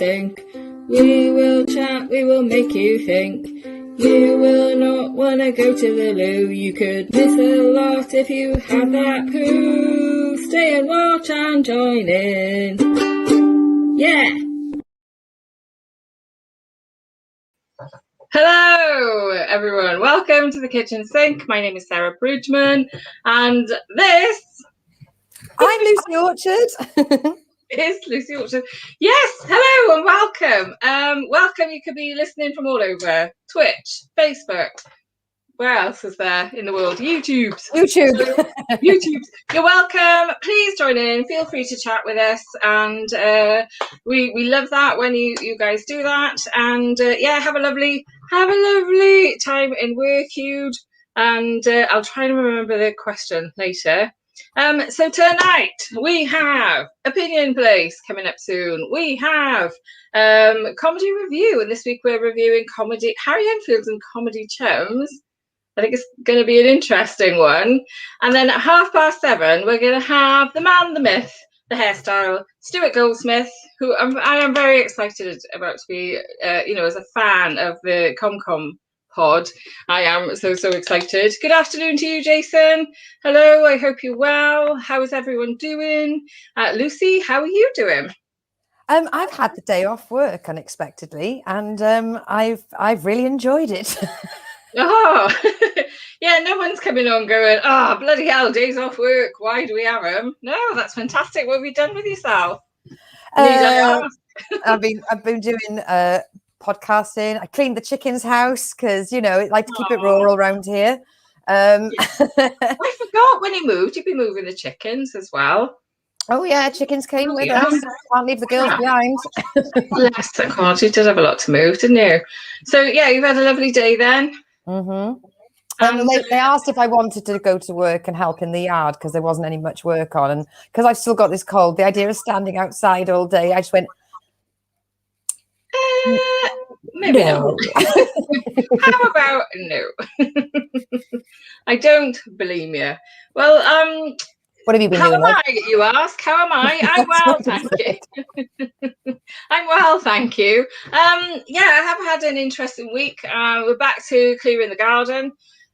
think. We will chat, we will make you think. You will not want to go to the loo. You could miss a lot if you had that poo. Stay and watch and join in. Yeah! Hello, everyone. Welcome to the Kitchen Sink. My name is Sarah Bridgman, and this... I'm Lucy Orchard. Is Lucy Orchard. Yes, hello and welcome. Welcome. You could be listening from all over. Twitch, Facebook. Where else is there in the world? YouTube. YouTube. You're welcome. Please join in. Feel free to chat with us, and we love that when you guys do that. And yeah, have a lovely time in work, Hugh. And I'll try and remember the question later. So tonight we have Opinion Place coming up soon. We have comedy review, and this week we're reviewing comedy Harry Enfield and Comedy Chums. I think it's going to be an interesting one. And then at 7:30 we're going to have the man, the myth, the hairstyle, Stuart Goldsmith, who I am very excited about to be, as a fan of the ComCom pod. I am so excited. Good afternoon to you, Jason. Hello, I hope you're well. How is everyone doing? Lucy, how are you doing? I've had the day off work unexpectedly, and I've really enjoyed it. Oh, yeah, no one's coming on going, oh, bloody hell, days off work, why do we have them? No, that's fantastic. What have you done with yourself? I've been doing podcasting. I cleaned the chicken's house because, I like to keep it rural around here. I forgot when you moved, you'd be moving the chickens as well. Oh, yeah, chickens came with us. Can't leave the girls behind. Yes, of course, you did have a lot to move, didn't you? So, yeah, you've had a lovely day then. Mm-hmm. And they asked if I wanted to go to work and help in the yard because there wasn't any much work on. And because I've still got this cold, the idea of standing outside all day, I just went... Maybe no. How about no? I don't blame you. Well, what have you been doing? How am I, you ask? How am I? I'm well, thank you. I'm well, thank you. Yeah, I have had an interesting week. We're back to clearing the garden.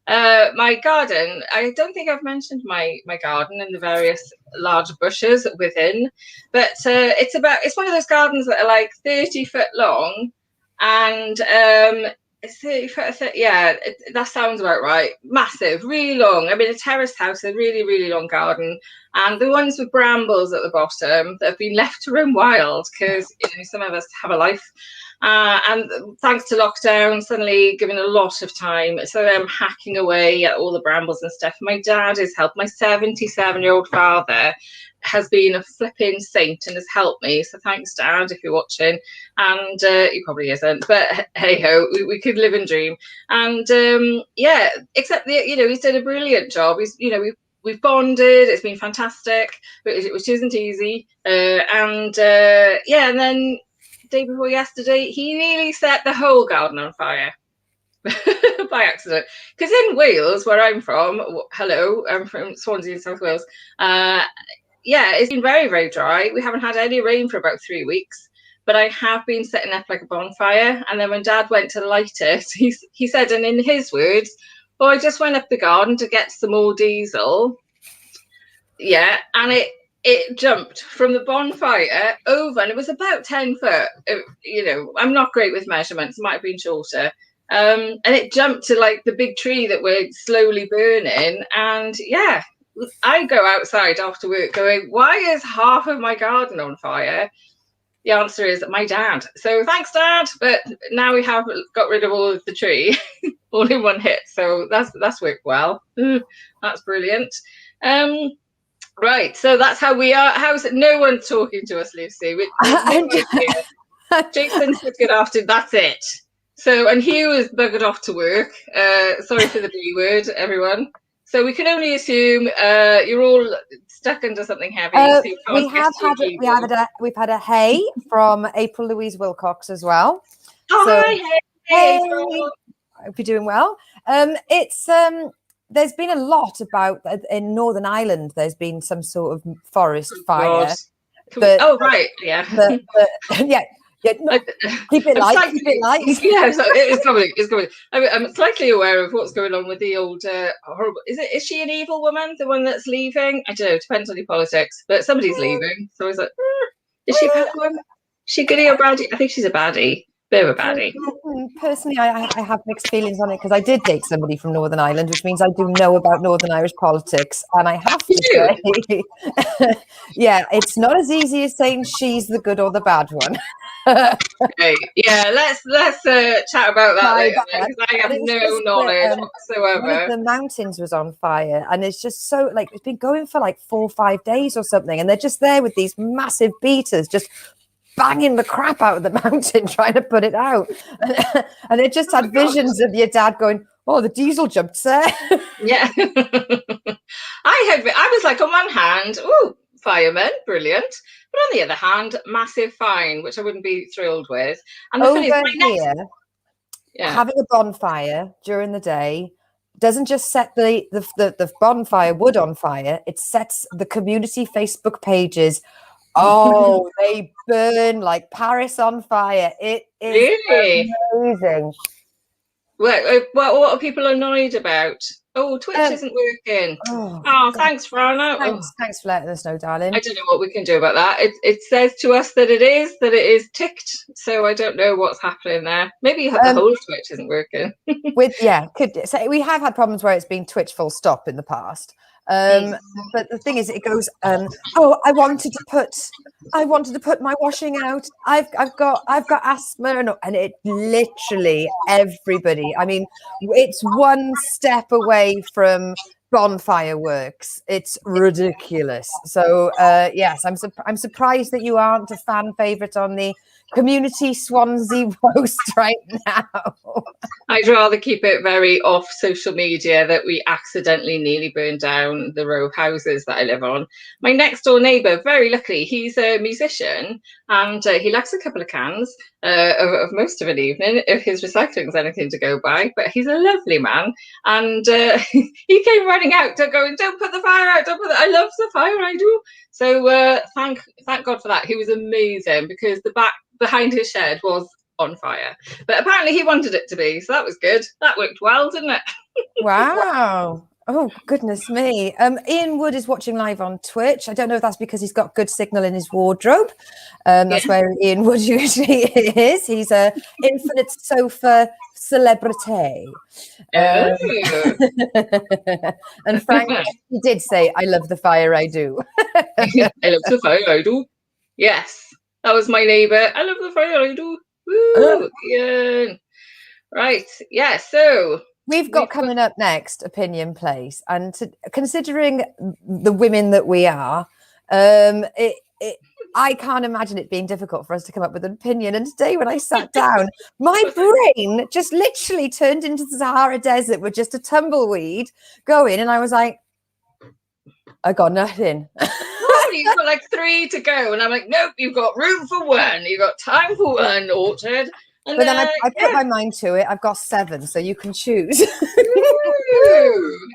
My garden, I don't think I've mentioned my garden and the various large bushes within, but it's one of those gardens that are like 30 foot long, and it's 30 foot, yeah, that sounds about right. Massive, really long. I mean, a terraced house, a really, really long garden, and the ones with brambles at the bottom that have been left to run wild because some of us have a life. And thanks to lockdown, suddenly given a lot of time, so I'm hacking away at all the brambles and stuff. My dad has helped. My 77-year-old father has been a flipping saint and has helped me. So thanks, Dad, if you're watching. And he probably isn't, but hey ho, we could live and dream. And yeah, except he's done a brilliant job. We've bonded. It's been fantastic, which isn't easy. And then. Day before yesterday, he nearly set the whole garden on fire by accident. Because in Wales, where I'm from, I'm from Swansea in South Wales. It's been very, very dry. We haven't had any rain for about 3 weeks, but I have been setting up like a bonfire. And then when Dad went to light it, he said, and in his words, "Oh, I just went up the garden to get some more diesel." Yeah, and it jumped from the bonfire over, and it was about 10 foot. I'm not great with measurements, it might have been shorter. And it jumped to like the big tree that we're slowly burning. And yeah, I go outside after work going, why is half of my garden on fire? The answer is my dad. So thanks, Dad. But now we have got rid of all of the tree all in one hit. So that's worked well. That's brilliant. Right, so that's how we are. How's it? No one's talking to us, Lucy. Jason said good afternoon. That's it. So, and Hugh is buggered off to work. Sorry for the B word, everyone. So we can only assume you're all stuck under something heavy. So we've had a hey from April Louise Wilcox as well. Oh, so, hi, hey. I hope you're doing well. There's been a lot about in Northern Ireland. There's been some sort of forest fire. Yeah. Yeah, no, keep it light. Keep it light. Yeah, so it's coming. It's coming. I'm slightly aware of what's going on with the old horrible. Is she an evil woman? The one that's leaving? I don't know. Depends on your politics, but somebody's leaving. So I was like, is she a bad one? Is she goodie or baddie? I think she's a baddie. Bit of a baddie. Personally, I have mixed feelings on it because I did date somebody from Northern Ireland, which means I do know about Northern Irish politics. And I have to say, yeah, it's not as easy as saying she's the good or the bad one. Okay. Yeah, let's chat about that later, because I have no knowledge whatsoever. One of the mountains was on fire, and it's just so like it's been going for like 4 or 5 days or something, and they're just there with these massive beaters just banging the crap out of the mountain trying to put it out. And it just had visions of your dad going, oh, the diesel jumped there. Yeah. I was like, on one hand, oh, firemen, brilliant. But on the other hand, massive fine, which I wouldn't be thrilled with. And the thing is, having a bonfire during the day doesn't just set the bonfire wood on fire, it sets the community Facebook pages. Oh, they burn like Paris on fire. It is amazing. What are people annoyed about? Oh, Twitch isn't working. Oh, thanks, Frana. Thanks for letting us know, darling. I don't know what we can do about that. It says to us that it is ticked. So I don't know what's happening there. Maybe the whole Twitch isn't working. Could say we have had problems where it's been Twitch full stop in the past. But the thing is, it goes. Oh, I wanted to put my washing out. I've got asthma, and it literally everybody. I mean, it's one step away from bonfire works. It's ridiculous. So yes, I'm surprised that you aren't a fan favorite on the community Swansea roast right now. I'd rather keep it very off social media that we accidentally nearly burned down the row of houses that I live on. My next door neighbour, very lucky, he's a musician, and he left a couple of cans of most of an evening if his recycling's anything to go by. But he's a lovely man, and he came running out to go, don't put the fire out, I love the fire, I do. So thank God for that. He was amazing, because the back behind his shed was on fire, but apparently he wanted it to be, so that was good. That worked well, didn't it? Wow. Oh, goodness me. Ian Wood is watching live on Twitch. I don't know if that's because he's got good signal in his wardrobe. That's where Ian Wood usually is. He's a infinite sofa celebrity. And Frank, he did say, I love the fire I do. I love the fire I do. Yes, that was my neighbour. I love the fire I do. Woo! Yeah. Right. Yeah. So we've got coming up next Opinion Place, and considering the women that we are, I can't imagine it being difficult for us to come up with an opinion. And today, when I sat down, my brain just literally turned into the Sahara Desert with just a tumbleweed going, and I was like, I got nothing. You've got like 3 to go, and I'm like, nope, you've got room for 1. You've got time for 1, Orchard. And but then I put my mind to it. I've got 7, so you can choose.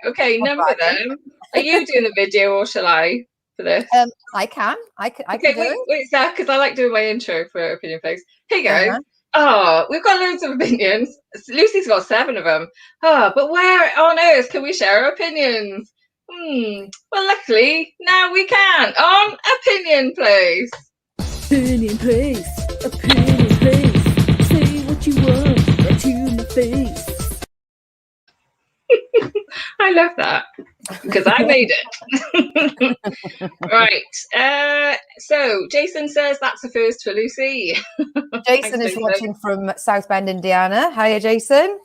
Okay, number them. Are you doing the video, or shall I for this? I can. I can wait, Zach, because I like doing my intro for Opinion Place. Here you go. Oh, we've got loads of opinions. Lucy's got 7 of them. Oh, but where on earth can we share our opinions? Well, luckily, now we can on Opinion Place. Opinion Place. Opinion Place. Say what you want, right to my face. I love that, because I made it. Right. So Jason says that's a first for Lucy. Jason is watching from South Bend, Indiana. Hiya, Jason.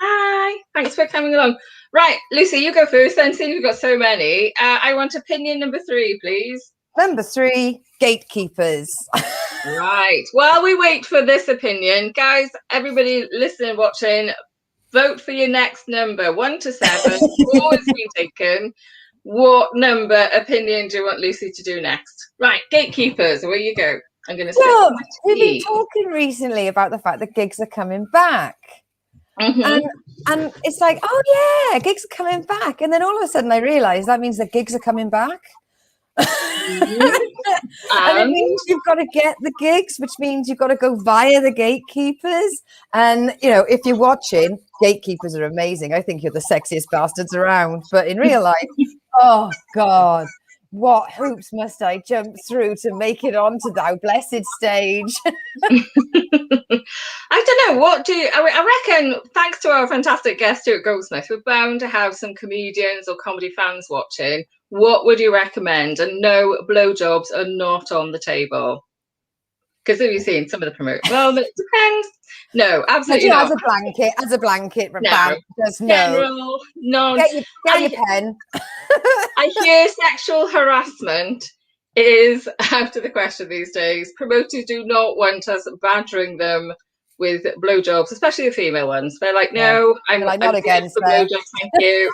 Hi. Thanks for coming along. Right, Lucy, you go first then, since we've got so many. I want opinion number 3, please. Number 3, gatekeepers. Right. While we wait for this opinion, guys, everybody listening, watching, vote for your next number, 1 to 7. 4 has been taken. What number opinion do you want Lucy to do next? Right, gatekeepers, away you go. I'm going to Look, we've been talking recently about the fact that gigs are coming back. And it's like, oh yeah, gigs are coming back, and then all of a sudden I realized that means that gigs are coming back. And it means you've got to get the gigs, which means you've got to go via the gatekeepers. And, you know, if you're watching, gatekeepers are amazing. I think you're the sexiest bastards around. But in real life, oh, God, what hoops must I jump through to make it onto thou blessed stage? I don't know. I reckon, thanks to our fantastic guest, Stuart Goldsmith, we're bound to have some comedians or comedy fans watching. What would you recommend? And no, blowjobs are not on the table. Because have you seen some of the promotions? Well, it depends. No, absolutely not. As a blanket, no. Just no. General, none. Get your pen. I hear sexual harassment is out of the question these days. Promoters do not want us badgering them with blowjobs, especially the female ones. They're like, no, I'm not against the blowjobs, thank you.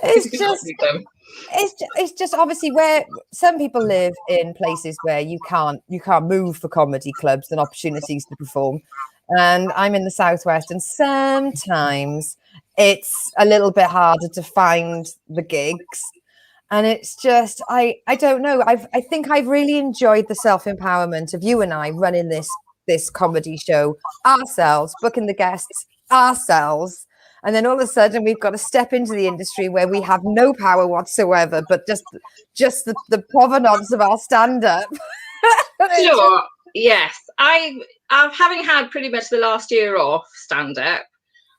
It's just obviously where some people live in places where you can't move for comedy clubs and opportunities to perform. And I'm in the Southwest, and sometimes it's a little bit harder to find the gigs. And it's just, I don't know. I think I've really enjoyed the self-empowerment of you and I running this comedy show ourselves, booking the guests ourselves. And then all of a sudden we've got to step into the industry where we have no power whatsoever, but just the provenance of our stand-up. Sure. Yes. I've having had pretty much the last year off stand-up,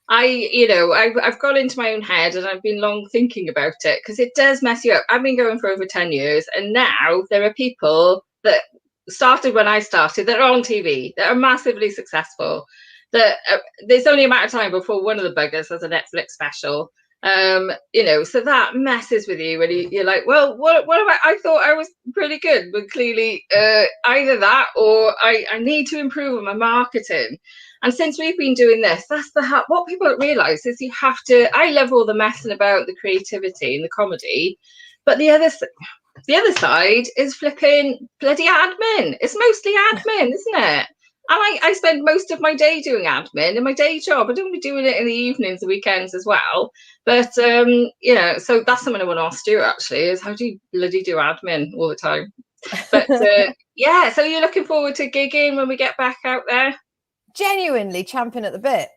I've got into my own head and I've been long thinking about it because it does mess you up. I've been going for over 10 years and now there are people that started when I started that are on TV, that are massively successful, that there's only a matter of time before one of the buggers has a Netflix special. So that messes with you when you're like, well, what about, I thought I was pretty good, but clearly either that or I need to improve on my marketing. And since we've been doing this, that's what people don't realise is you have to, I love all the messing about the creativity and the comedy, but the other side is flipping bloody admin. It's mostly admin, isn't it? And I spend most of my day doing admin in my day job. I don't be doing it in the evenings and weekends as well. But, so that's something I want to ask you actually is how do you bloody do admin all the time? But so you're looking forward to gigging when we get back out there? Genuinely champing at the bit.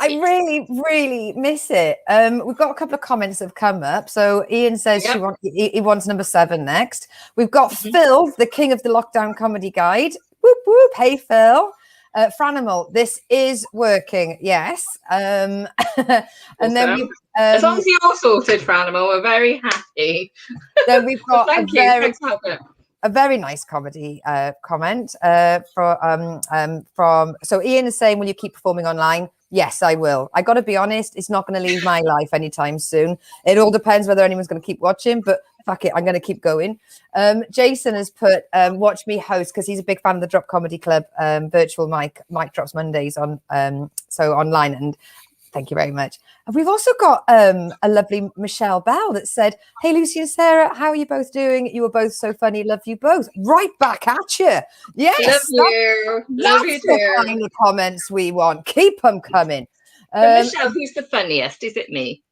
I really, really miss it. We've got a couple of comments that have come up. So Ian says he wants number 7 next. We've got Phil, the king of the lockdown comedy guide. Whoop, whoop. Hey, Phil. Franimal, this is working. Yes. And then we've, as long as you're sorted, Franimal, we're very happy. Then we've got a very nice comedy comment from. So Ian is saying, will you keep performing online? Yes, I will. I got to be honest, it's not going to leave my life anytime soon. It all depends whether anyone's going to keep watching, but fuck it, I'm going to keep going. Jason has put watch me host because he's a big fan of the Drop Comedy Club virtual mic drops Mondays on so online, and thank you very much. And we've also got a lovely Michelle Bell that said, hey, Lucy and Sarah, how are you both doing? You were both so funny. Love you both. Right back at you. Yes. Love you too. The kind of comments we want. Keep them coming. Michelle, who's the funniest? Is it me?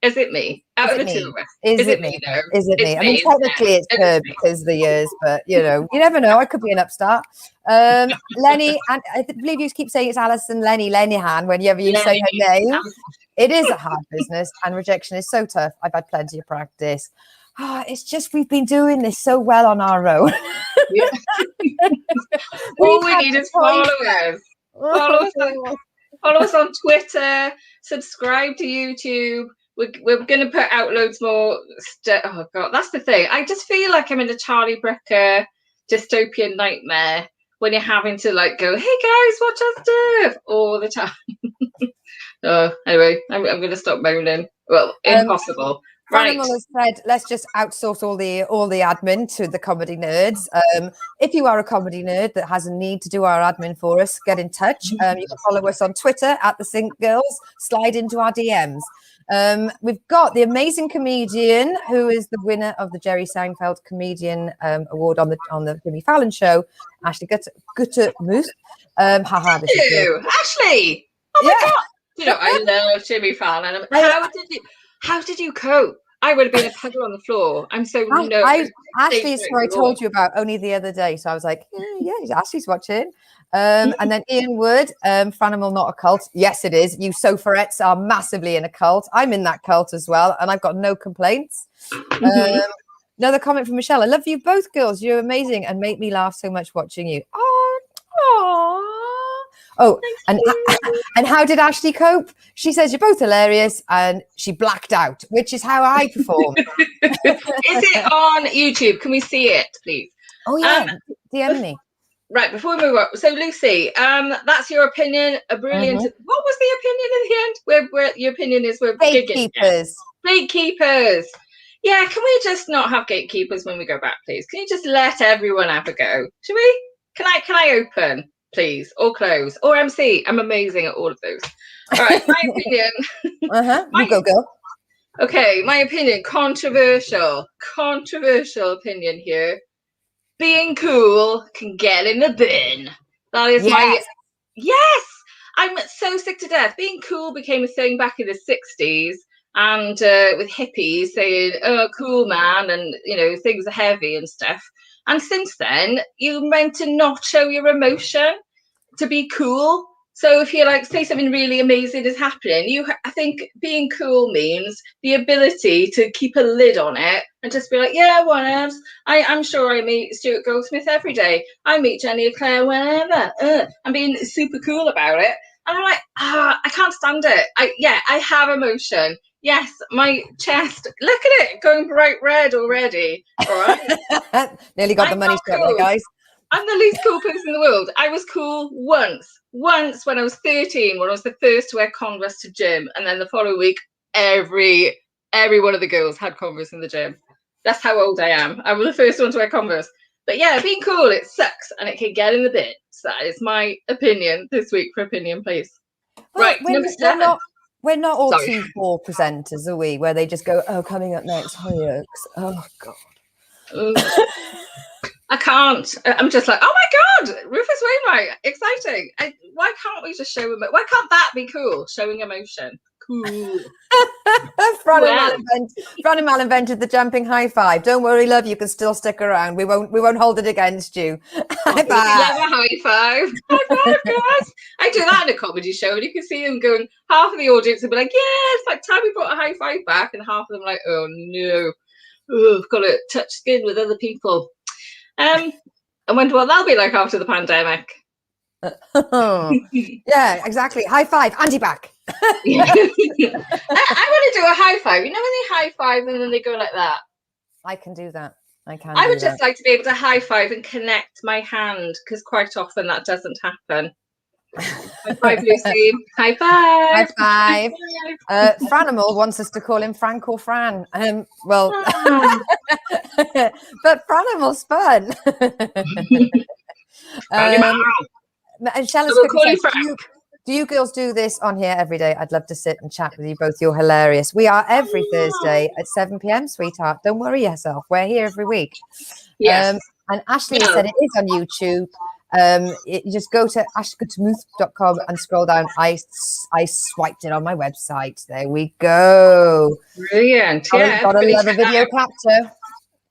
Out of the two of us. Is it me? Is it me? I mean, technically it's her because of the years, but you never know. I could be an upstart. Lenny, and I believe you keep saying it's Alison Lenny Lenihan whenever you say her name. It is a hard business and rejection is so tough. I've had plenty of practice. It's just we've been doing this so well on our own. All we need is followers. Follow us on Twitter, subscribe to YouTube. We're going to put out loads more stuff. Oh, God, that's the thing. I just feel like I'm in a Charlie Brooker dystopian nightmare when you're having to go, hey, guys, watch our stuff all the time. Anyway, I'm going to stop moaning. Well, impossible. Right. Has said, let's just outsource all the admin to the comedy nerds. If you are a comedy nerd that has a need to do our admin for us, get in touch. You can follow us on Twitter at the Sync Girls. Slide into our DMs. We've got the amazing comedian who is the winner of the Jerry Seinfeld Comedian Award on the Jimmy Fallon Show, Ashley Guttermuth. Ashley! Oh my God! I love Jimmy Fallon. How did you cope? I would have been a puddle on the floor. I'm so nervous. Ashley's who I told you about only the other day. So I was like, yeah, Ashley's watching. And then Ian Wood, Franimal Not a Cult. Yes, it is. You sofarettes are massively in a cult. I'm in that cult as well, and I've got no complaints. Another comment from Michelle. I love you both, girls. You're amazing and make me laugh so much watching you. Oh, and how did Ashley cope? She says you're both hilarious, and she blacked out, which is how I perform. Is it on YouTube? Can we see it, please? Oh yeah, DM me. Right, before we move on. So Lucy, that's your opinion. A brilliant. What was the opinion in the end? Where your opinion is we're gatekeepers. Gatekeepers. Yeah, can we just not have gatekeepers when we go back, please? Can you just let everyone have a go? Should we? Can I open, please, or close, or MC? I'm amazing at all of those. All right, my opinion. You go, girl. Okay, my opinion. Controversial opinion here. Being cool can get in the bin. That is my. Yes, I'm so sick to death. Being cool became a thing back in the 60s. And with hippies saying, "Oh, cool man," and things are heavy and stuff. And since then, you're meant to not show your emotion to be cool. So if you say something really amazing is happening, I think being cool means the ability to keep a lid on it and just be like, yeah, whatever. I'm sure I meet Stuart Goldsmith every day. I meet Jenny Eclair whenever. I'm being super cool about it. And I'm like, I can't stand it. I have emotion. Yes, my chest. Look at it going bright red already. All right. Nearly got the money shot there, guys. I'm the least cool person in the world. I was cool once when I was 13, when I was the first to wear Converse to gym, and then the following week, every one of the girls had Converse in the gym. That's how old I am. I was the first one to wear Converse. But yeah, being cool, it sucks, and it can get in the bin. So that is my opinion this week for Opinion Place. Well, right, number 7. We're not all 2-4 presenters, are we? Where they just go, "Oh, coming up next, Hoyux." Oh God. I can't. I'm just like, oh my God, Rufus Wainwright, exciting. Why can't we just show emotion? Why can't that be cool? Showing emotion. Cool. Franimal invented the jumping high five. Don't worry, love, you can still stick around. We won't hold it against you. High five. High five. High five, guys. I do that in a comedy show, and you can see them going, half of the audience will be like, yeah, it's like time we brought a high five back, and half of them like, oh no, I've got to touch skin with other people. I wonder what that'll be like after the pandemic. Yeah, exactly. High five, anti-back. I want to do a high five. You know when they high five and then they go like that? I can do that. I would just like to be able to high five and connect my hand, because quite often that doesn't happen. High five, Lucy. High five. High five. Franimal wants us to call him Frank or Fran. But Franimal's fun. And Shannon's do you girls do this on here every day? I'd love to sit and chat with you both. You're hilarious. We are every Thursday at 7 p.m, sweetheart. Don't worry yourself. We're here every week. Yes. And Ashley said it is on YouTube. You just go to ashgoodmuth.com and scroll down. I swiped it on my website. There we go. Brilliant. Got another video capture.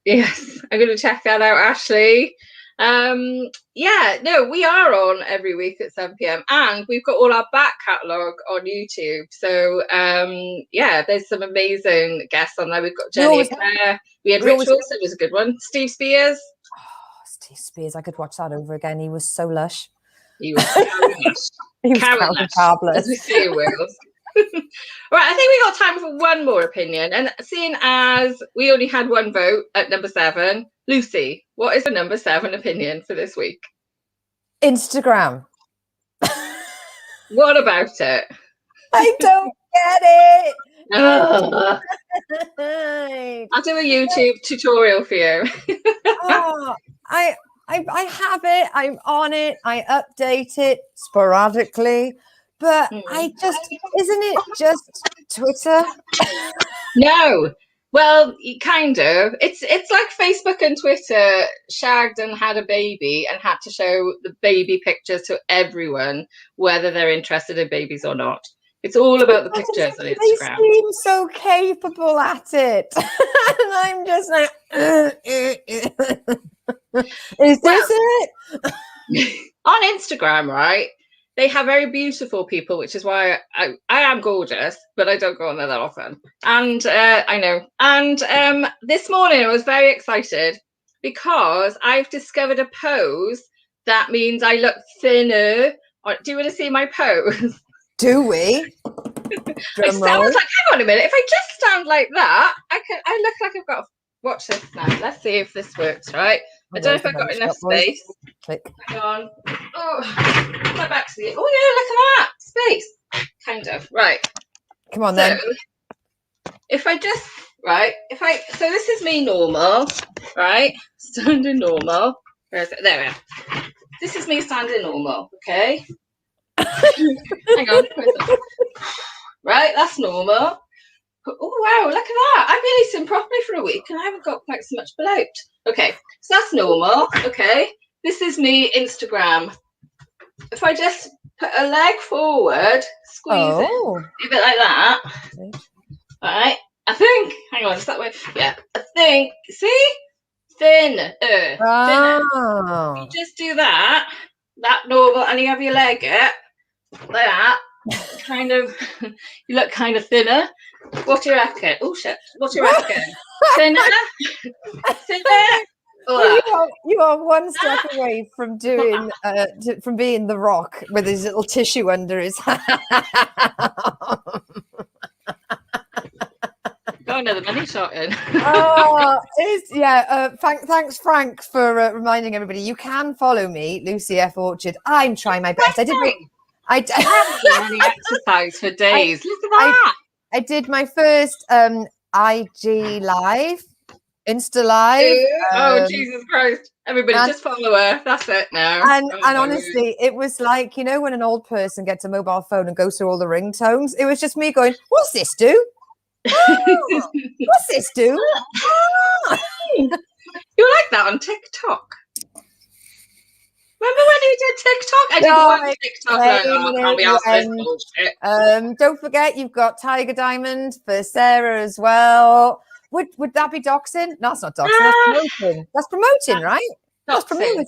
Yes, I'm going to check that out, Ashley. We are on every week at 7 p.m, and we've got all our back catalogue on YouTube. So there's some amazing guests on there. We've got Jenny Eclair. We had Rich Wilson, was a good one. Steve Spears. Steve Spears, I could watch that over again. He was so lush. He was carbless, as we say in Wales. Right, I think we got time for one more opinion. And seeing as we only had one vote at number 7, Lucy, what is the number 7 opinion for this week? Instagram. What about it? I don't get it. I'll do a YouTube tutorial for you. I have it. I'm on it. I update it sporadically. But isn't it just Twitter? No. Well, kind of. It's like Facebook and Twitter shagged and had a baby and had to show the baby pictures to everyone, whether they're interested in babies or not. It's all about the pictures on They Instagram. seem so capable at it. And I'm just like, is this it? On Instagram, right? They have very beautiful people, which is why I am gorgeous, but I don't go on there that often. And I know. And this morning I was very excited because I've discovered a pose that means I look thinner. Do you want to see my pose? Do we? I was like, hang on a minute. If I just stand like that, I look like I've got. Watch this now. Let's see if this works, right? I don't know if I've got enough space. Click. Hang on. Oh, my back's the. Oh yeah, look at that space. Kind of right. Come on then. If I just so this is me normal, right? Standing normal. Where is it? There we are. This is me standing normal. Okay. Hang on. Right, that's normal. Oh wow, look at that. I've been eating properly for a week and I haven't got quite so much bloat. Okay, so that's normal. Okay, this is me Instagram. If I just put a leg forward, squeeze it, a bit like that. All right, I think, hang on, is that way? Yeah, I think, see? Thinner. You just do that normal, and you have your leg up like that. Kind of, you look kind of thinner. What do you reckon? Oh shit! What do you reckon? Thinner. You are one step away from doing from being the Rock with his little tissue under his hand. Got another money shot in. Thanks, Frank, for reminding everybody. You can follow me, Lucy F. Orchard. I'm trying my best. I haven't done any exercise for days. Look at that. I did my first IG live, Insta live. Oh, Jesus Christ. Everybody just follow her. That's it now. And honestly, it was like, you know, when an old person gets a mobile phone and goes through all the ringtones, it was just me going, what's this do? Oh, what's this do? Oh. You like that on TikTok? Remember when you did TikTok? I didn't want TikTok. Can't be asked this bullshit. Don't forget, you've got Tiger Diamond for Sarah as well. Would that be doxing? No, it's not doxing. That's promoting. That's promoting, right? That's promoting.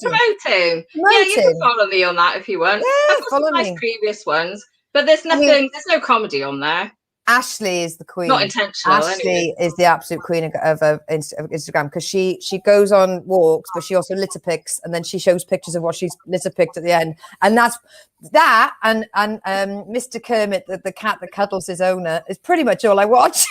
Yeah, you can follow me on that if you want. Yeah, follow me. Nice previous ones, but there's nothing. There's no comedy on there. Ashley is the queen. Not intentional. Ashley is the absolute queen of Instagram because she goes on walks, but she also litter picks, and then she shows pictures of what she's litter picked at the end. And that's that. And Mr. Kermit, the cat that cuddles his owner, is pretty much all I watch.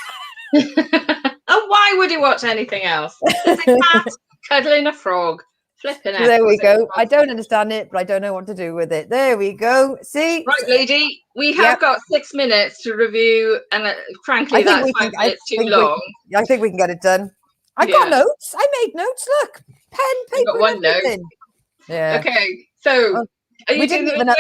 And why would you watch anything else? There's a cat cuddling a frog. Flipping out. There we go. I don't understand it, but I don't know what to do with it. There we go. See? Right, lady. We have got 6 minutes to review, and frankly, that's 5 minutes too long. I think we can get it done. I've got notes. I made notes. Look. Pen, paper, got one everything. note. Yeah. Okay. So, are you doing the video?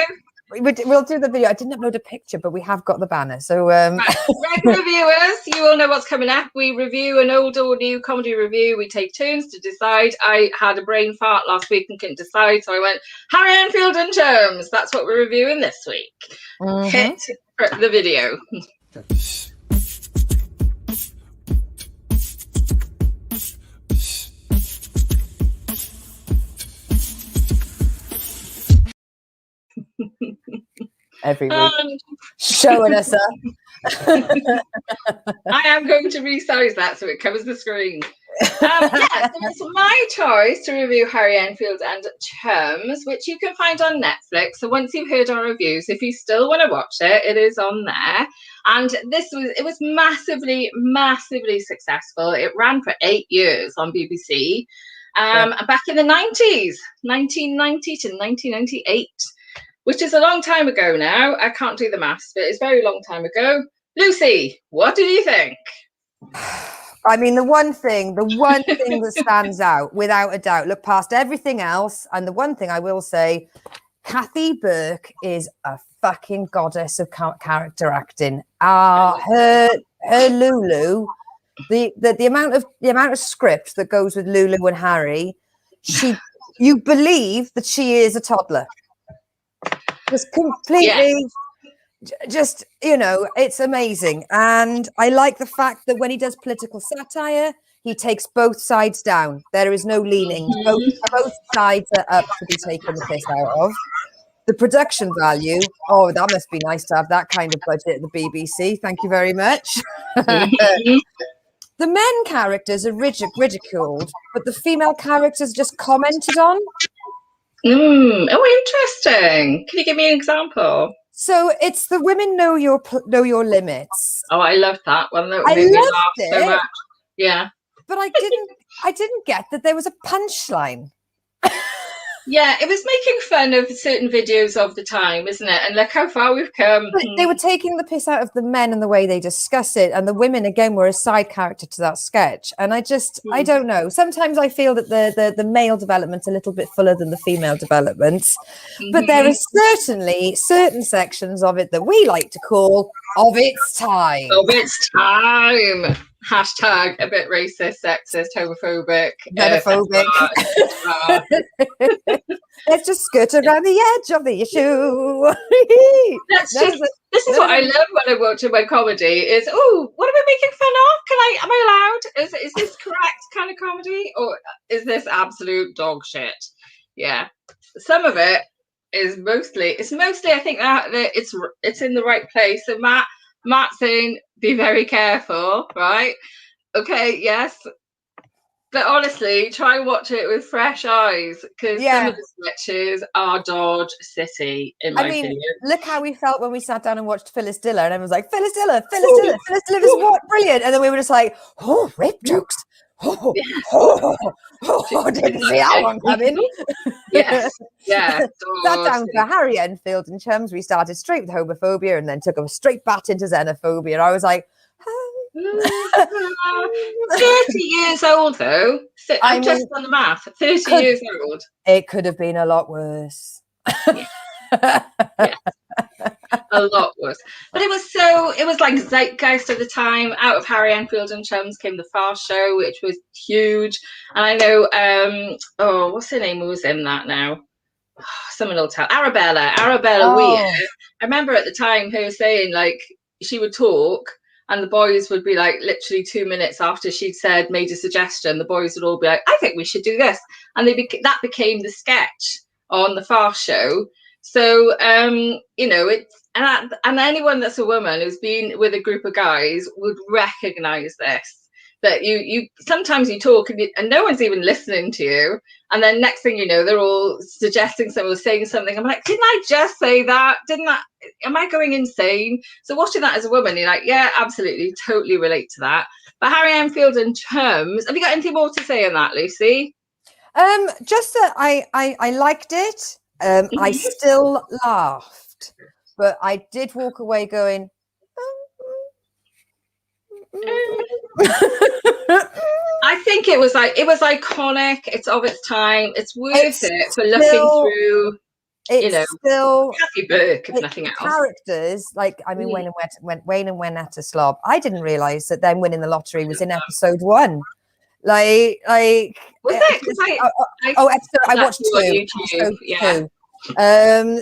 We'll do the video. I didn't upload a picture, but we have got the banner. So, regular viewers, you all know what's coming up. We review an old or new comedy review. We take turns to decide. I had a brain fart last week and couldn't decide, so I went Harry Enfield in terms. That's what we're reviewing this week. Hit the video. Every week showing us up. I am going to resize that so it covers the screen. So it's my choice to review Harry Enfield and Chums, which you can find on Netflix. So once you've heard our reviews, if you still want to watch it, it is on there. And it was massively successful. It ran for 8 years on BBC back in the 90s, 1990 to 1998. Which is a long time ago now. I can't do the maths, but it's a very long time ago. Lucy, what did you think? I mean, the one thing that stands out, without a doubt, look past everything else, and the one thing I will say, Kathy Burke is a fucking goddess of character acting. Her Lulu, the amount of script that goes with Lulu and Harry, you believe that she is a toddler. Just completely just, you know, it's amazing. And I like the fact that when he does political satire, he takes both sides down. There is no leaning. Both sides are up to be taken the piss out of. The production value, oh, that must be nice to have that kind of budget at the BBC. Thank you very much. Mhm. The men characters are ridiculed, but the female characters just commented on. Oh, interesting. Can you give me an example? So it's the women know your limits. Oh, I love that one. That I made me loved laugh so it. much. Yeah. But I didn't get that there was a punchline. Yeah, it was making fun of certain videos of the time, isn't it? And look how far we've come. But they were taking the piss out of the men and the way they discuss it, and the women again were a side character to that sketch. And I don't know. Sometimes I feel that the male development's a little bit fuller than the female developments, but there are certainly certain sections of it that we like to call of its time. Of its time. Hashtag a bit racist, sexist, homophobic. Xenophobic. Let's just skirt around the edge of the issue. This is what I love when I watch my comedy is, oh, what am I making fun of? Am I allowed? Is this correct kind of comedy? Or is this absolute dog shit? Yeah. Some of it is mostly I think that it's in the right place. So Matt's saying, be very careful, right? Okay, yes. But honestly, try and watch it with fresh eyes, because some of the sketches are Dodge City, in my opinion. Look how we felt when we sat down and watched Phyllis Diller, and everyone was like, Phyllis Diller is what? Brilliant. And then we were just like, oh, rape jokes. Didn't see that one coming. Yes, yeah. Sat down for Harry Enfield and Chums. We started straight with homophobia and then took a straight bat into xenophobia. I was like, 30 years old though. I'm just on the math. 30 years old. It could have been a lot worse. Yeah. A lot worse. But it was like zeitgeist at the time. Out of Harry Enfield and Chums came the Fast Show, which was huge. And I know what's her name, who was in that now? Someone will tell. Arabella Weir. I remember at the time her saying, like, she would talk and the boys would be like, literally 2 minutes after she'd made a suggestion, the boys would all be like, I think we should do this. And that became the sketch on the Fast Show. So, you know, and anyone that's a woman who's been with a group of guys would recognize this. That you sometimes you talk and no one's even listening to you, and then next thing you know, they're all suggesting something or saying something. I'm like, didn't I just say that? Am I going insane? So watching that as a woman, you're like, yeah, absolutely, totally relate to that. But Harry Enfield and Chums, have you got anything more to say on that, Lucy? Just that I liked it. I still laughed, but I did walk away going, I think it was iconic. It's of its time. It's worth it for looking through. Still Kathy Burke, if nothing else. Characters like Wayne and Wynetta Slob. I didn't realise that them winning the lottery was in episode 1. Like was it? I watched 2. YouTube, yeah. 2.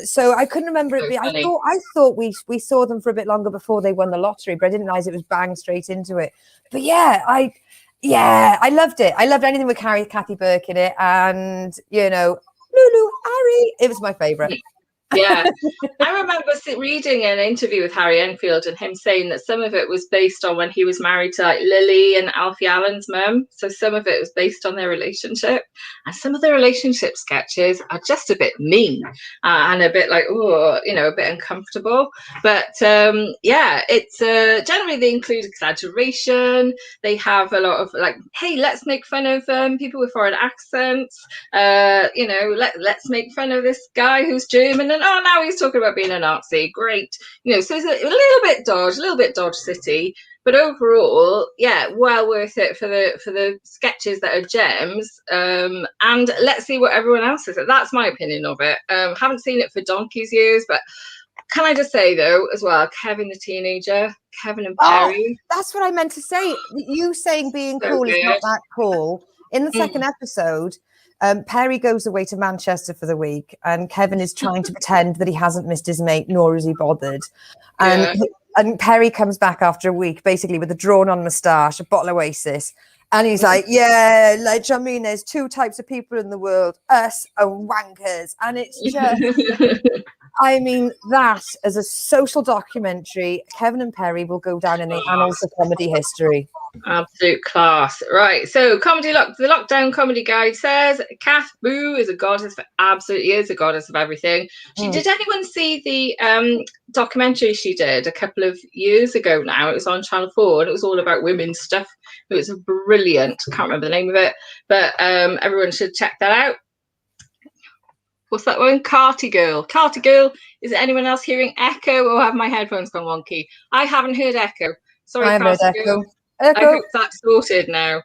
So I couldn't remember it. I thought we saw them for a bit longer before they won the lottery, but I didn't realize it was bang straight into it. But I loved it. I loved anything with Kathy Burke in it, and Lulu, Harry. It was my favorite. Yeah, I remember reading an interview with Harry Enfield and him saying that some of it was based on when he was married to Lily and Alfie Allen's mum. So some of it was based on their relationship, and some of the relationship sketches are just a bit mean and a bit like, a bit uncomfortable. But it's generally they include exaggeration. They have a lot of like, hey, let's make fun of people with foreign accents. Let's make fun of this guy who's German and now he's talking about being a Nazi. Great. So it's a little bit Dodge City, but overall, yeah, well worth it for the sketches that are gems. And let's see what everyone else says. That's my opinion of it. Haven't seen it for donkey's years, but can I just say though, as well, Kevin the teenager, Kevin and Perry. That's what I meant to say. You saying being so cool good. Is not that cool. In the second episode, Perry goes away to Manchester for the week, and Kevin is trying to pretend that he hasn't missed his mate, nor is he bothered. And Perry comes back after a week, basically with a drawn-on moustache, a bottle of Oasis, and he's like, "Yeah, like, I mean, there's two types of people in the world: us and wankers." And it's just, I mean, that as a social documentary, Kevin and Perry will go down in the annals of comedy history. Absolute class. Right. So the Lockdown Comedy Guide says Kath Boo is a goddess, absolutely is a goddess of everything. Did anyone see the documentary she did a couple of years ago now? It was on Channel 4 and it was all about women's stuff. It was brilliant. Can't remember the name of it, but everyone should check that out. What's that one? Carty Girl. Carty Girl. Is anyone else hearing echo, or have my headphones gone wonky? I haven't heard echo. Sorry, I haven't heard Girl. echo. I hope that's sorted now.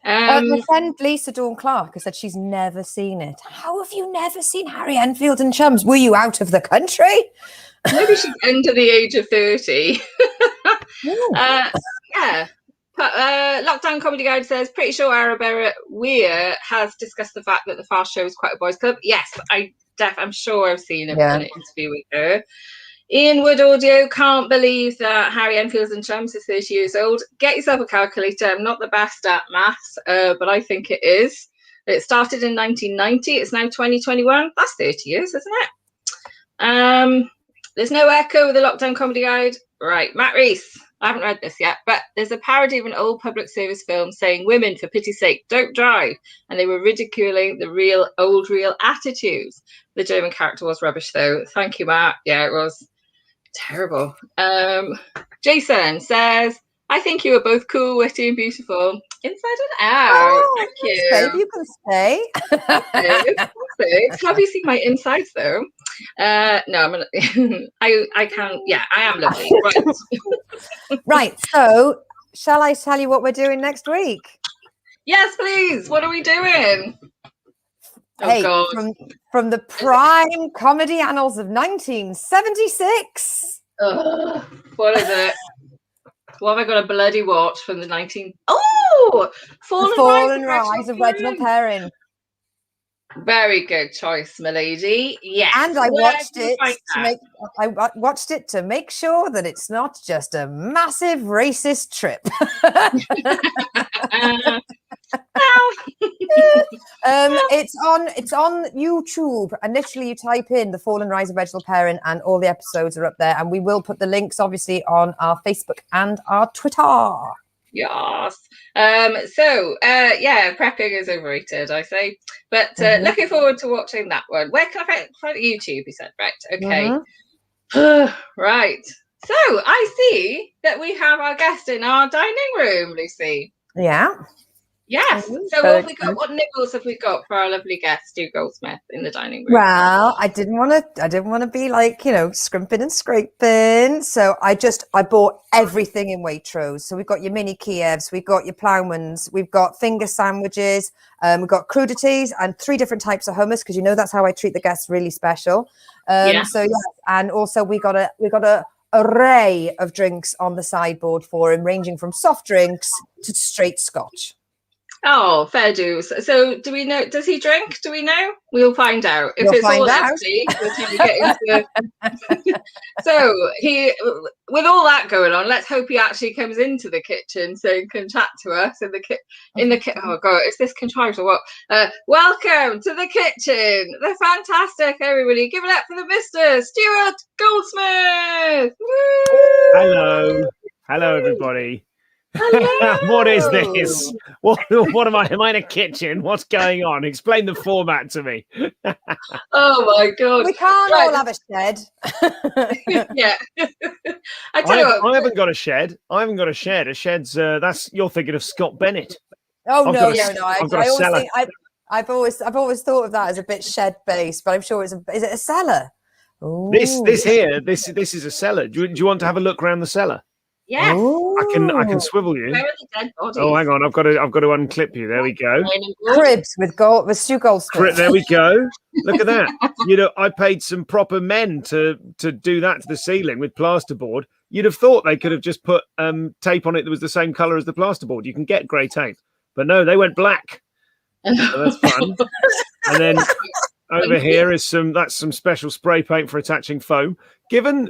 My friend Lisa Dawn Clark has said she's never seen it. How have you never seen Harry Enfield and Chums? Were you out of the country? Maybe she's under the age of 30. Yeah. But Lockdown Comedy Guide says, pretty sure Arabella Weir has discussed the fact that the Fast Show is quite a boys' club. Yes, I'm sure I've seen an interview with her. Ian Wood Audio can't believe that Harry Enfield and Chums is 30 years old. Get yourself a calculator. I'm not the best at maths, but I think it is. It started in 1990. It's now 2021. That's 30 years, isn't it? There's no echo with the Lockdown Comedy Guide. Right, Matt Reese. I haven't read this yet, but there's a parody of an old public service film saying, "Women, for pity's sake, don't drive." And they were ridiculing the real attitudes. The German character was rubbish, though. Thank you, Matt. Yeah, it was terrible. Jason says, I think you are both cool, witty, and beautiful. Inside and out. Oh, thank you. Babe, you can stay. Have you seen my insides, though? No, I can. Yeah, I am lovely. Right. Right. So, shall I tell you what we're doing next week? Yes, please. What are we doing? Hey, oh God. From the prime comedy annals of 1976. What is it? What have I got a bloody watch from the 19... Oh! Fall and Rise of Reginald Perrin. Very good choice, my lady. Yes. And I watched it to make sure that it's not just a massive racist trip. It's on YouTube, and literally you type in The Fall and Rise of Reginald Perrin and all the episodes are up there, and we will put the links obviously on our Facebook and our Twitter. Yes. Prepping is overrated, I say. But looking forward to watching that one. Where can I find it? YouTube, you said, right? Okay. Right. So I see that we have our guest in our dining room, Lucy. Yeah. Yes. So what nibbles have we got for our lovely guest, Stuart Goldsmith, in the dining room? Well, I didn't want to be like, scrimping and scraping. So I bought everything in Waitrose. So we've got your mini Kievs, we've got your Plowmans, we've got finger sandwiches, we've got crudities and 3 different types of hummus, because that's how I treat the guests really special. So yeah, and also we got a array of drinks on the sideboard for him, ranging from soft drinks to straight scotch. Oh, fair dues. So do we know, does he drink? Do we know? We'll find out. If it's all empty, we'll get into... So with all that going on, let's hope he actually comes into the kitchen so he can chat to us in the kitchen. Oh God, is this contrived or what? Welcome to the kitchen. The fantastic, everybody. Give it up for the Mr. Stuart Goldsmith. Woo! Hello, everybody. Hello. What is this? What am I? Am I in a kitchen? What's going on? Explain the format to me. Oh my God! We can't all have a shed. Yeah. I tell you what, I haven't got a shed. A shed's that's you're thinking of Scott Bennett. Oh no! I've got a cellar. I've always thought of that as a bit shed based, but I'm sure is it a cellar? Ooh. This is a cellar. Do you want to have a look around the cellar? Yeah, I can swivel you. Where are the dead bodies? Oh, hang on, I've got to unclip you. There we go. Cribs with Stu Goldsmith. There we go. Look at that. I paid some proper men to do that to the ceiling with plasterboard. You'd have thought they could have just put tape on it that was the same colour as the plasterboard. You can get grey tape, but no, they went black. So that's fun. And then over here is some special spray paint for attaching foam. Given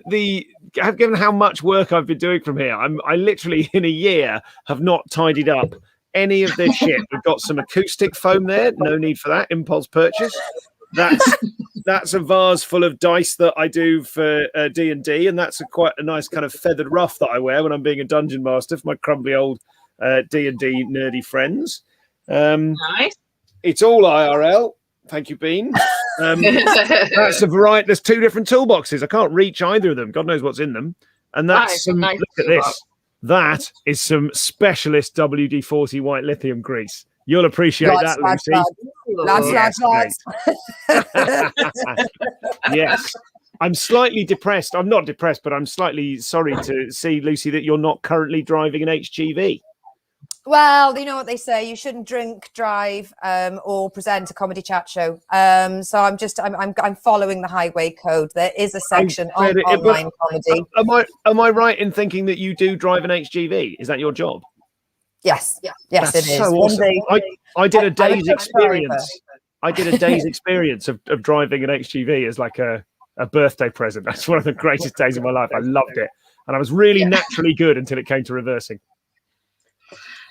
how much work I've been doing from here, I literally in a year have not tidied up any of this shit. We've got some acoustic foam there. No need for that. Impulse purchase. That's a vase full of dice that I do for D&D, and that's quite a nice kind of feathered ruff that I wear when I'm being a dungeon master for my crumbly old D&D nerdy friends. Nice. It's all IRL. Thank you, Bean. That's a variety. There's 2 different toolboxes. I can't reach either of them. God knows what's in them. And that's nice look at this. That is some specialist WD-40 white lithium grease. You'll appreciate that, Lucy. Yes. I'm slightly depressed. I'm not depressed, but I'm slightly sorry to see, Lucy, that you're not currently driving an HGV. Well, you know what they say, you shouldn't drink, drive, or present a comedy chat show. So I'm following the highway code. There is a section on online comedy. Am I right in thinking that you do drive an HGV? Is that your job? Yes, That's it is. So awesome. I did a day's experience. I did a day's experience of driving an HGV as like a birthday present. That's one of the greatest days of my life. I loved it. And I was really naturally good until it came to reversing.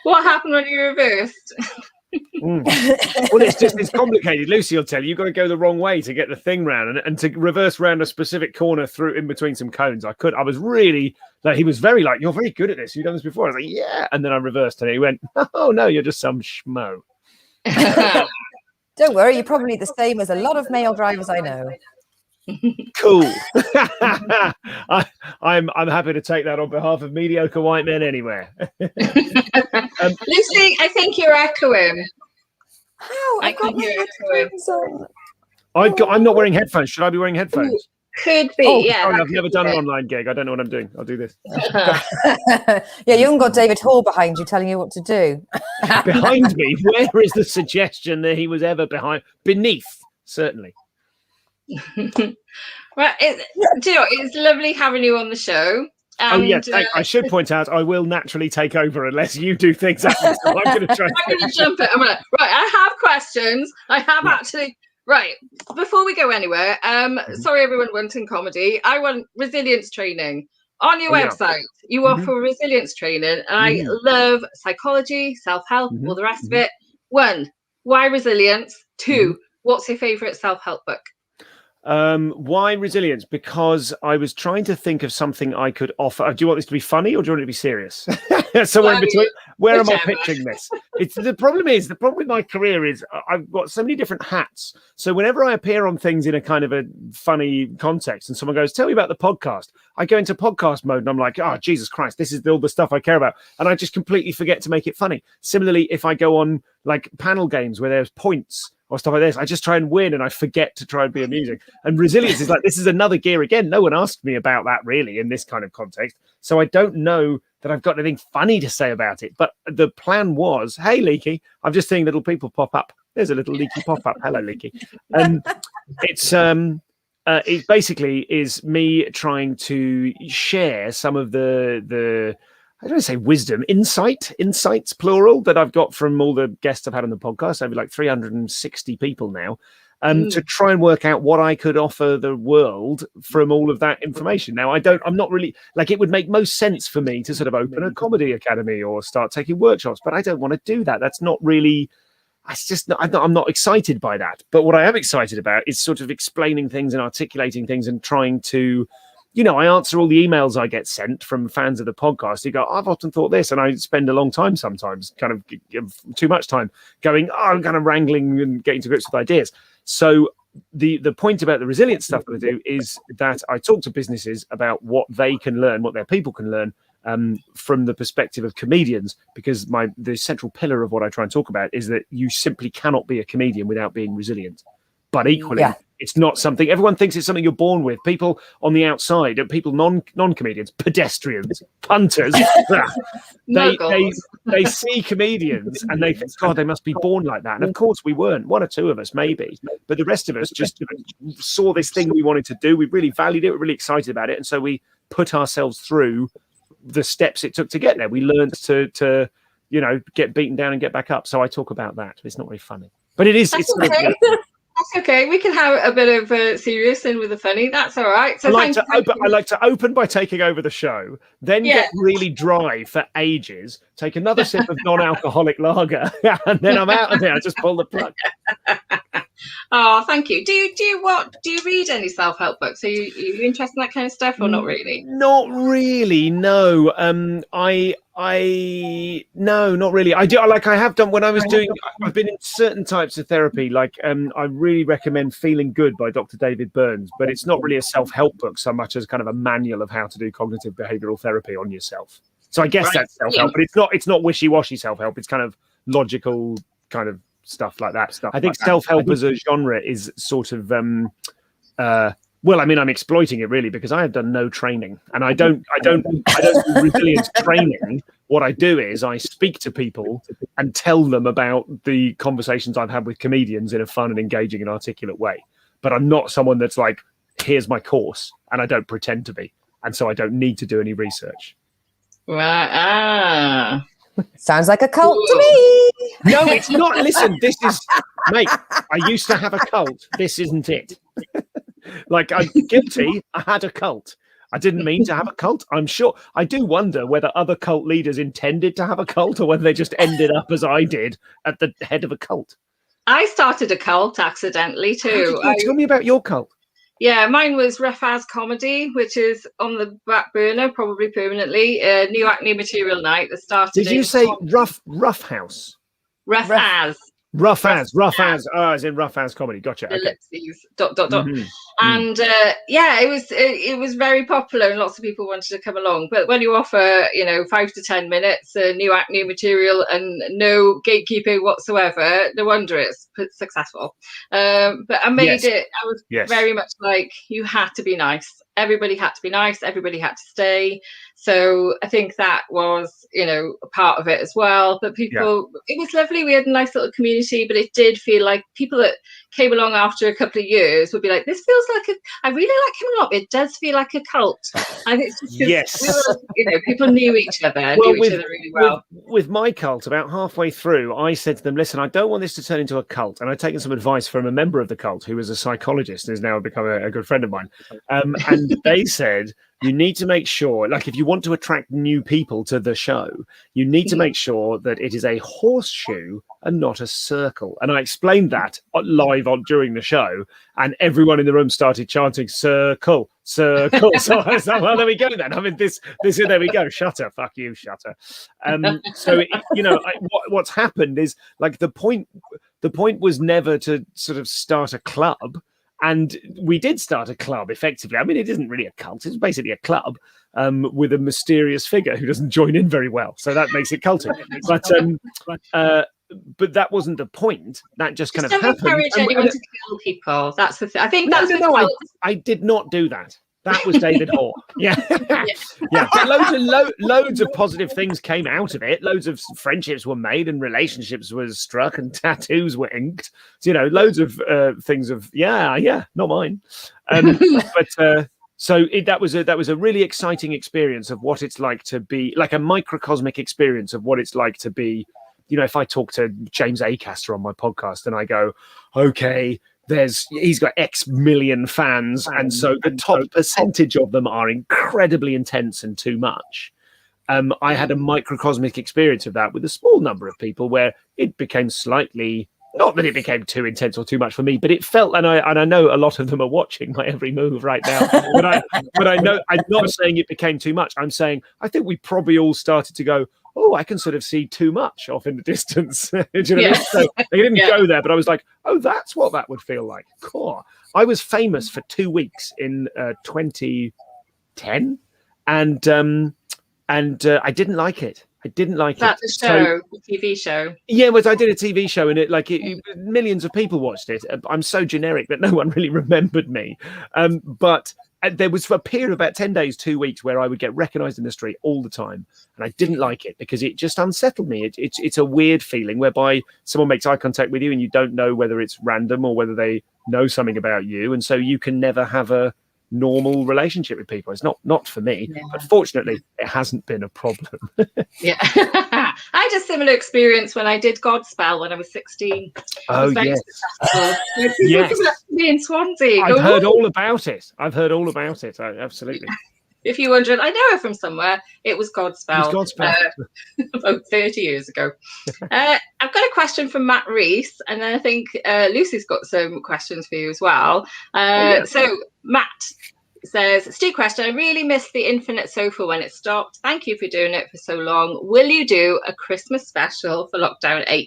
What happened when you reversed? Well, it's complicated. Lucy will tell you, you've got to go the wrong way to get the thing round, and to reverse round a specific corner through in between some cones. I was really like, he was very like, you're very good at this. You've done this before. I was like, yeah. And then I reversed and he went, oh no, you're just some schmo. Don't worry, you're probably the same as a lot of male drivers I know. Cool. I'm happy to take that on behalf of mediocre white men anywhere. Lucy, I think you're echoing. How? I can hear headphones on. I'm not wearing headphones. Should I be wearing headphones? Could be, yeah. Sorry, I've never done an online gig. I don't know what I'm doing. I'll do this. Yeah, you haven't got David Hall behind you telling you what to do. Behind me? Where is the suggestion that he was ever beneath? Certainly. Well, do you know, it's lovely having you on the show. And, yes, I should point out I will naturally take over unless you do things. So I'm going to try. I'm going to jump it. I'm like, right, I have questions. I have actually. Right, before we go anywhere, sorry everyone wanting comedy. I want resilience training. On your website, you offer resilience training. And I love psychology, self-help, all the rest of it. 1, why resilience? 2, what's your favourite self-help book? Why resilience? Because I was trying to think of something I could offer. Do you want this to be funny or do you want it to be serious? Somewhere in between. Where am I pitching this? The problem with my career is I've got so many different hats. So whenever I appear on things in a kind of a funny context and someone goes, tell me about the podcast, I go into podcast mode and I'm like, oh, Jesus Christ, this is all the stuff I care about. And I just completely forget to make it funny. Similarly, if I go on like panel games where there's points or stuff like this, I just try and win and I forget to try and be amusing. And resilience is like, this is another gear again. No one asked me about that really in this kind of context. So I don't know that I've got anything funny to say about it. But the plan was, hey, Leaky, I'm just seeing little people pop up. There's a little Leaky pop up. Hello, Leaky. It basically is me trying to share some of the I don't say wisdom, insights, plural, that I've got from all the guests I've had on the podcast, over like 360 people now, to try and work out what I could offer the world from all of that information. Now, I'm not really, like, it would make most sense for me to sort of open a comedy academy or start taking workshops, but I don't want to do that. That's not really, it's just, I'm not excited by that. But what I am excited about is sort of explaining things and articulating things and trying to, you know, I answer all the emails I get sent from fans of the podcast. You go, I've often thought this, and I spend a long time sometimes, kind of too much time going, I'm kind of wrangling and getting to grips with ideas. So the point about the resilience stuff that I do is that I talk to businesses about what they can learn, what their people can learn from the perspective of comedians, because the central pillar of what I try and talk about is that you simply cannot be a comedian without being resilient. But equally, it's not something everyone thinks it's something you're born with. People on the outside, people non-comedians, pedestrians, punters, they see comedians and they think, God, they must be born like that. And of course we weren't. 1 or 2 of us maybe, but the rest of us just saw this thing we wanted to do. We really valued it. We're really excited about it, and so we put ourselves through the steps it took to get there. We learned to get beaten down and get back up. So I talk about that. It's not very funny, but it is. That's It's okay. That's okay. We can have a bit of serious in with the funny. That's all right. So I like to open by taking over the show, then get really dry for ages, take another sip of non-alcoholic lager, and then I'm out of there. I just pull the plug. Oh, thank you. Do you read any self-help books? Are you interested in that kind of stuff, or not really? Not really. No. No, not really. I do. Like I have done when I was doing. I've been in certain types of therapy. Like I really recommend Feeling Good by Dr. David Burns, but it's not really a self-help book so much as kind of a manual of how to do cognitive behavioral therapy on yourself. So I guess that's self-help, but it's not wishy-washy self-help. It's kind of logical kind of stuff like that. I think self-help as a genre is sort of well, I mean, I'm exploiting it really because I have done no training, and I don't do resilience training. What I do is I speak to people and tell them about the conversations I've had with comedians in a fun and engaging and articulate way. But I'm not someone that's like, here's my course, and I don't pretend to be, and so I don't need to do any research. Right. Sounds like a cult to me. No, it's not. Listen, this is, mate, I used to have a cult. This isn't it. Like, I'm guilty. I had a cult. I didn't mean to have a cult. I'm sure. I do wonder whether other cult leaders intended to have a cult or whether they just ended up as I did at the head of a cult. I started a cult accidentally too. Tell me about your cult. Yeah, mine was Rough As Comedy, which is on the back burner, probably permanently. New Acne Material Night that started. Did you say Rough House? Rough As. Rough as. Oh, as in Rough As Comedy. Gotcha. Okay. Ellipses, ... And it was very popular, and lots of people wanted to come along. But when you offer, 5 to 10 minutes, new acne material, and no gatekeeping whatsoever, no wonder it's successful. But I made it. I was very much like, you had to be nice. Everybody had to be nice. Everybody had to stay. So I think that was, a part of it as well. But people, it was lovely. We had a nice little community, but it did feel like people that came along after a couple of years would be like, this feels like I really like coming up. It does feel like a cult. I think it's just we were, people knew each other, really well. With my cult, about halfway through, I said to them, listen, I don't want this to turn into a cult. And I'd taken some advice from a member of the cult who was a psychologist and has now become a good friend of mine. And they said, you need to make sure, like, if you want to attract new people to the show, you need to make sure that it is a horseshoe and not a circle. And I explained that live during the show, and everyone in the room started chanting circle, circle. So I was like, well, there we go then. I mean, there we go. Shutter, fuck you, shutter. So what's happened is, like, the point was never to sort of start a club. And we did start a club, effectively. I mean, it isn't really a cult. It's basically a club with a mysterious figure who doesn't join in very well. So that makes it culty. But that wasn't the point. That just kind of happened. Don't encourage anyone to kill people. That's the thing. I think that's I did not do that. That was David Hoare. Yeah. But loads of positive things came out of it. Loads of friendships were made and relationships were struck and tattoos were inked. So, loads of things of, not mine. That was a really exciting experience of what it's like to be, like a microcosmic experience of what it's like to be, if I talk to James Acaster on my podcast and I go, okay, he's got X million fans, and so the top percentage of them are incredibly intense and too much. I had a microcosmic experience of that with a small number of people where it became slightly, not that it became too intense or too much for me, but it felt, and I know a lot of them are watching my every move right now, but I know I'm not saying it became too much. I'm saying I think we probably all started to go, oh, I can sort of see too much off in the distance. Do you know what I mean? So they didn't go there, but I was like, oh, that's what that would feel like. Cool. I was famous for 2 weeks in 2010, and I didn't like it. I didn't like it. The show, the TV show. Yeah, I did a TV show, and millions of people watched it. I'm so generic that no one really remembered me. But there was a period of about 10 days, 2 weeks, where I would get recognized in the street all the time. And I didn't like it because it just unsettled me. It's a weird feeling whereby someone makes eye contact with you and you don't know whether it's random or whether they know something about you. And so you can never have a normal relationship with people. It's not for me, but fortunately it hasn't been a problem. Yeah. I had a similar experience when I did Godspell when I was 16. Oh, yes. Yes. Me in Swansea. I've heard all about it. Absolutely. If you're wondering, I know her from somewhere. It was Godspell. About 30 years ago. I've got a question from Matt Reese, and then I think Lucy's got some questions for you as well. So Matt says, Stu question, I really missed the Infinite Sofa when it stopped. Thank you for doing it for so long. Will you do a Christmas special for Lockdown 8?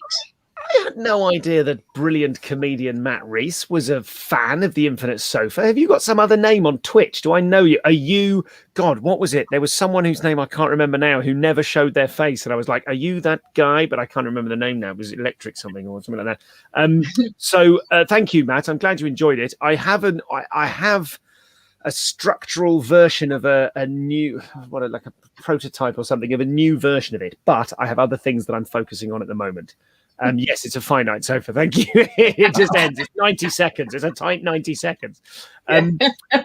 I had no idea that brilliant comedian Matt Reese was a fan of the Infinite Sofa. Have you got some other name on Twitch? Do I know you? Are you, God, what was it? There was someone whose name I can't remember now who never showed their face. And I was like, are you that guy? But I can't remember the name now. It was Electric something or something like that. So thank you, Matt. I'm glad you enjoyed it. I have a structural version of a new, like a prototype or something of a new version of it. But I have other things that I'm focusing on at the moment. Yes, it's a finite sofa. Thank you. It just ends. It's 90 seconds. It's a tight 90 seconds.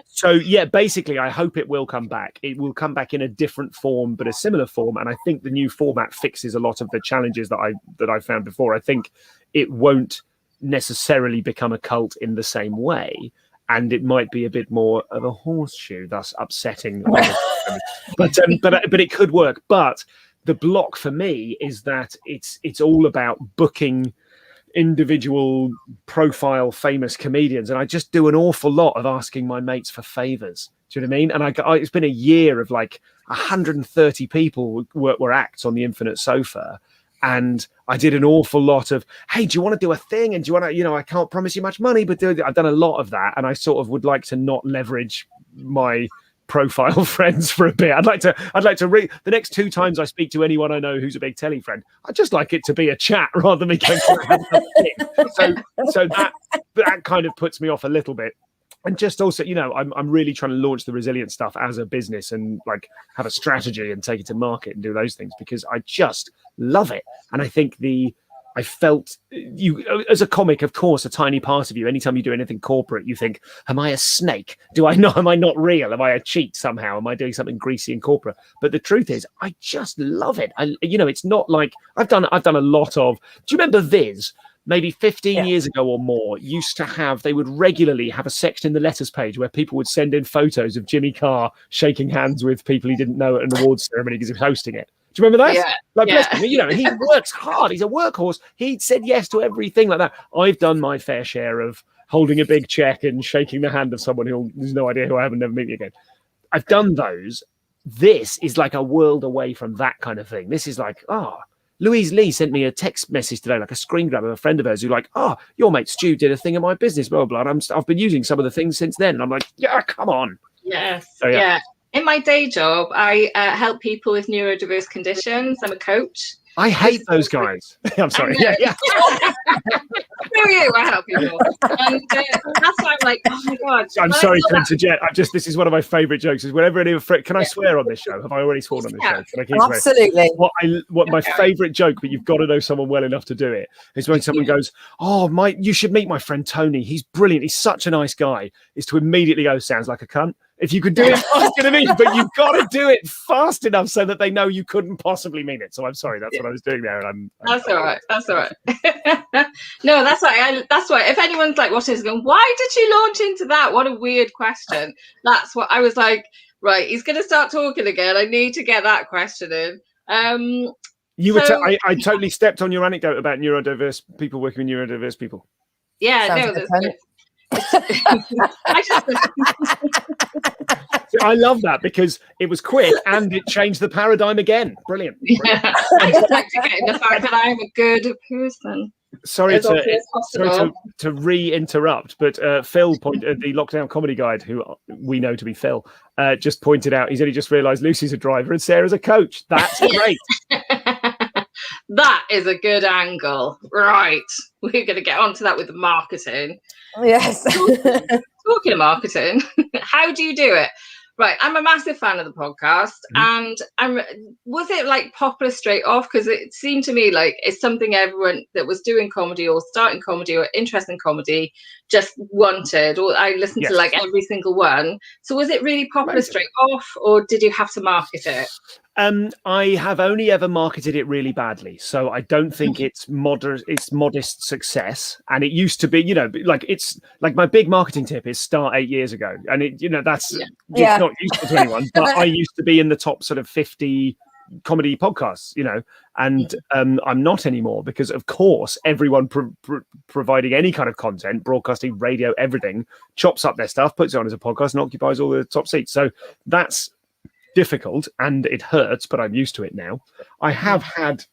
So, yeah, basically, I hope it will come back. It will come back in a different form, but a similar form. And I think the new format fixes a lot of the challenges that I found before. I think it won't necessarily become a cult in the same way. And it might be a bit more of a horseshoe, thus upsetting. But it could work. But the block for me is that it's all about booking individual profile famous comedians, and I just do an awful lot of asking my mates for favors. Do you know what I mean? And it's been a year of like 130 people were acts on the Infinite Sofa, and I did an awful lot of, hey, do you want to do a thing? And do you want to, I can't promise you much money, but I've done a lot of that, and I sort of would like to not leverage my profile friends for a bit. I'd like to read the next 2 times I speak to anyone I know who's a big telly friend. I'd just like it to be a chat rather than me going so that kind of puts me off a little bit. And just also, I'm really trying to launch the Resilient stuff as a business and like have a strategy and take it to market and do those things because I just love it. And I think I felt you as a comic, of course, a tiny part of you. Anytime you do anything corporate, you think, am I a snake? Am I not real? Am I a cheat somehow? Am I doing something greasy and corporate? But the truth is, I just love it. It's not like I've done a lot of, do you remember Viz? Maybe 15 years ago or more, they would regularly have a section in the letters page where people would send in photos of Jimmy Carr shaking hands with people he didn't know at an awards ceremony because he was hosting it. Do you remember that? Bless him, he works hard. He's a workhorse. He said yes to everything like that. I've done my fair share of holding a big check and shaking the hand of someone who has no idea who I have and never meet me again. I've done those. This is like a world away from that kind of thing. This is like, Louise Lee sent me a text message today, like a screen grab of a friend of hers who like, your mate Stu did a thing in my business, blah, blah, blah. And I've been using some of the things since then. And I'm like, yeah, come on. Yes. So, yeah. In my day job, I help people with neurodiverse conditions. I'm a coach. I hate those guys. I'm sorry. Yeah. Who are you? I help people. And that's why I'm like, oh my God. I'm sorry to interject. This is one of my favourite jokes. Is whenever can I swear on this show? Have I already sworn on this show? Can I keep Absolutely. What my favourite joke, but you've got to know someone well enough to do it, is when someone goes, you should meet my friend Tony. He's brilliant. He's such a nice guy. Is to immediately go, sounds like a cunt. If you could do it fast, you know what I mean? But you've got to do it fast enough so that they know you couldn't possibly mean it. So I'm sorry, that's what I was doing there. And That's all right. No, that's why. That's why. If anyone's like, "What is going? Why did you launch into that? What a weird question." That's what I was like. Right, he's going to start talking again. I need to get that question in. I totally stepped on your anecdote about neurodiverse people working with neurodiverse people. Yeah, Sounds no, I love that because it was quick and it changed the paradigm again. Brilliant. Yeah. I just like to get in the fact that I am a good person. Sorry to re-interrupt, but Phil, the Lockdown Comedy Guide, who we know to be Phil, just pointed out he's only just realised Lucy's a driver and Sarah's a coach. That's great. That is a good angle. Right. We're going to get onto that with the marketing. Yes. Talking of marketing, how do you do it? Right, I'm a massive fan of the podcast, and was it like popular straight off? Because it seemed to me like it's something everyone that was doing comedy or starting comedy or interested in comedy just wanted. Or I listened to like every single one. So was it really popular straight off, or did you have to market it? I have only ever marketed it really badly, so I don't think it's modest success. And it used to be, it's like my big marketing tip is start 8 years ago, and it's not useful to anyone. But I used to be in the top sort of 50 comedy podcasts, and I'm not anymore because, of course, everyone providing any kind of content, broadcasting, radio, everything, chops up their stuff, puts it on as a podcast, and occupies all the top seats. So that's difficult and it hurts, but I'm used to it now. I have had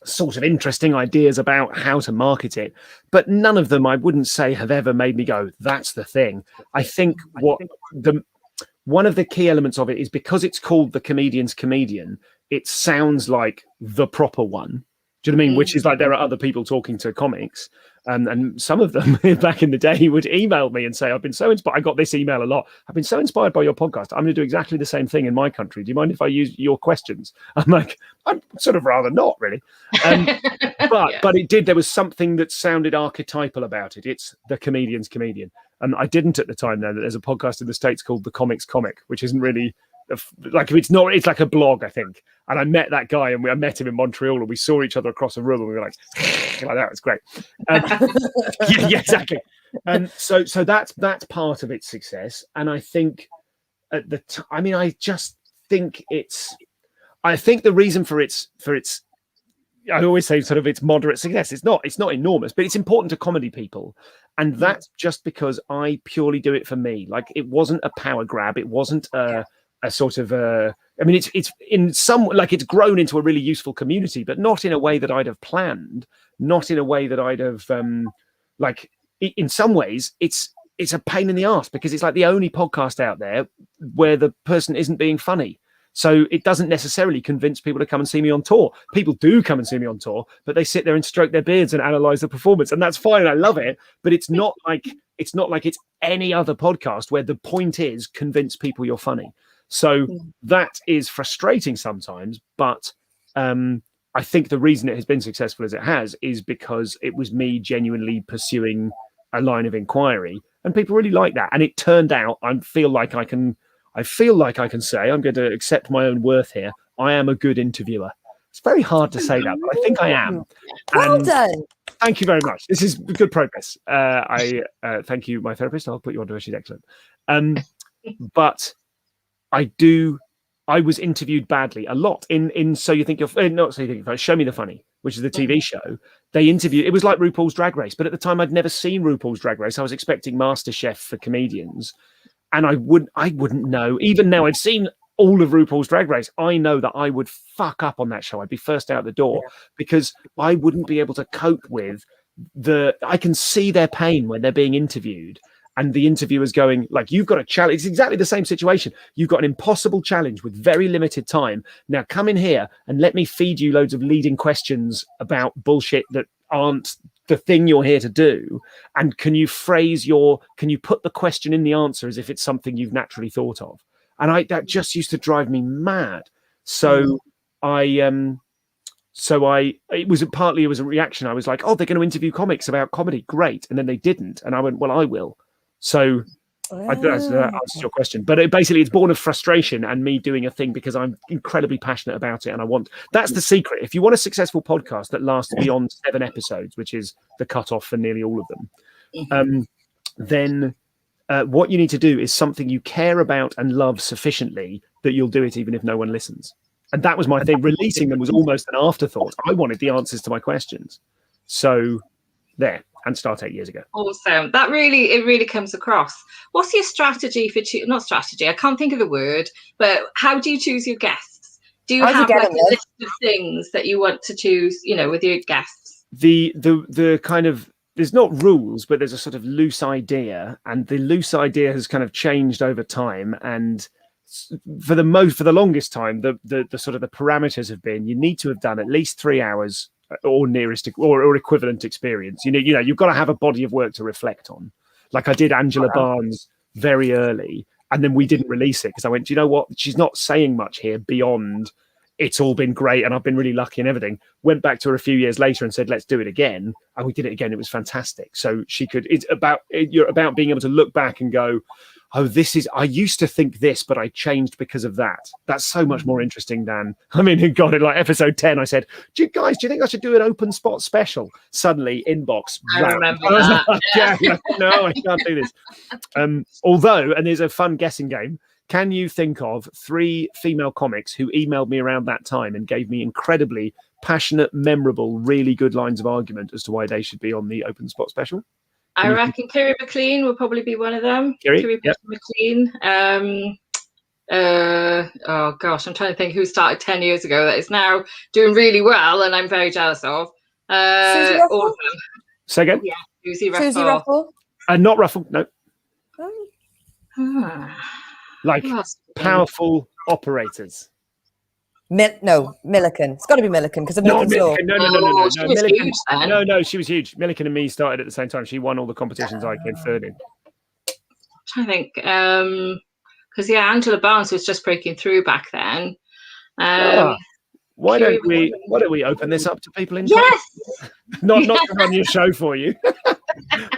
sort of interesting ideas about how to market it, but none of them I wouldn't say have ever made me go, that's the thing. I think one of the key elements of it is because it's called The Comedian's Comedian, it sounds like the proper one. Do you know what I mean? Which is like there are other people talking to comics, and some of them back in the day would email me and say, I've been so inspired. I got this email a lot. I've been so inspired by your podcast. I'm going to do exactly the same thing in my country. Do you mind if I use your questions? I'm like, I'd sort of rather not really. But it did. There was something that sounded archetypal about it. It's The Comedian's Comedian. And I didn't at the time know that there's a podcast in the States called The Comic's Comic, which isn't really like, it's like a blog, I think. And I met that guy, and I met him in Montreal, and we saw each other across a room, and we were like that. It's great. Yeah, exactly. So that's part of its success. And I think I just think I think the reason for its I always say sort of its moderate success. It's not enormous, but it's important to comedy people. And that's just because I purely do it for me. Like, it wasn't a power grab. It wasn't a sort of it's in some, like, it's grown into a really useful community, but not in a way that I'd have planned, not in a way that I'd have in some ways it's a pain in the ass, because it's like the only podcast out there where the person isn't being funny. So it doesn't necessarily convince people to come and see me on tour. People do come and see me on tour, but they sit there and stroke their beards and analyze the performance, and that's fine. I love it, but it's not like it's any other podcast where the point is convince people you're funny. So that is frustrating sometimes, but I think the reason it has been successful as it has is because it was me genuinely pursuing a line of inquiry, and people really like that. And it turned out I feel like I can say, I'm going to accept my own worth here, I am a good interviewer. It's very hard to say that, but I think I am. Well done. Thank you very much. This is good progress. I thank you, my therapist. I'll put you on to her. She's excellent. But I was interviewed badly a lot in So You Think You're not So You Think You're Funny, Show Me the Funny, which is the TV show. They interviewed, it was like RuPaul's Drag Race, but at the time I'd never seen RuPaul's Drag Race. I was expecting MasterChef for comedians. And I wouldn't know. Even now, I've seen all of RuPaul's Drag Race. I know that I would fuck up on that show. I'd be first out the door because I wouldn't be able to cope with I can see their pain when they're being interviewed. And the interviewer's going, like, you've got a challenge. It's exactly the same situation. You've got an impossible challenge with very limited time. Now come in here and let me feed you loads of leading questions about bullshit that aren't the thing you're here to do. And can you put the question in the answer as if it's something you've naturally thought of? And that just used to drive me mad. So it was a reaction. I was like, oh, they're going to interview comics about comedy. Great. And then they didn't. And I went, well, I will. So I don't know if that answers your question, but it's born of frustration and me doing a thing because I'm incredibly passionate about it. And that's the secret. If you want a successful podcast that lasts beyond 7 episodes, which is the cutoff for nearly all of them, then what you need to do is something you care about and love sufficiently that you'll do it even if no one listens. And that was my thing. Releasing them was almost an afterthought. I wanted the answers to my questions. So there. And start 8 years ago. Awesome. It really comes across. What's your strategy not strategy, I can't think of the word, but how do you choose your guests? Do you have like a list of things that you want to choose, with your guests? The kind of, there's not rules, but there's a sort of loose idea, and the loose idea has kind of changed over time. And for the longest time, the sort of the parameters have been, you need to have done at least 3 hours or nearest or equivalent experience. You've got to have a body of work to reflect on. Like I did Angela Barnes very early, And then we didn't release it because I went, do you know what? She's not saying much here beyond it's all been great and I've been really lucky and everything. Went back to her a few years later and said, let's do it again. And we did it again. It was fantastic. So you're about being able to look back and go, oh, I used to think this, but I changed because of that. That's so much more interesting than, God, in like episode 10, I said, do you think I should do an open spot special? Suddenly, inbox. I remember that. No, I can't do this. Although, and there's a fun guessing game, can you think of 3 female comics who emailed me around that time and gave me incredibly passionate, memorable, really good lines of argument as to why they should be on the open spot special? I reckon Kiri McLean will probably be one of them. Kiri yep. McLean. Oh gosh, I'm trying to think who started 10 years ago that is now doing really well, and I'm very jealous of. Susie All of them. Say again? Yeah, Susie Ruffle. Susie Ruffle? Not Ruffle, no. Ah. Like powerful operators. Milliken. It's got to be Milliken because of Milliken's Law. No. She was huge then. No, she was huge. Milliken and me started at the same time. She won all the competitions I came third in. I'm trying to think. Because Angela Barnes was just breaking through back then. Why don't we open this up to people in Yes. not to run your show for you.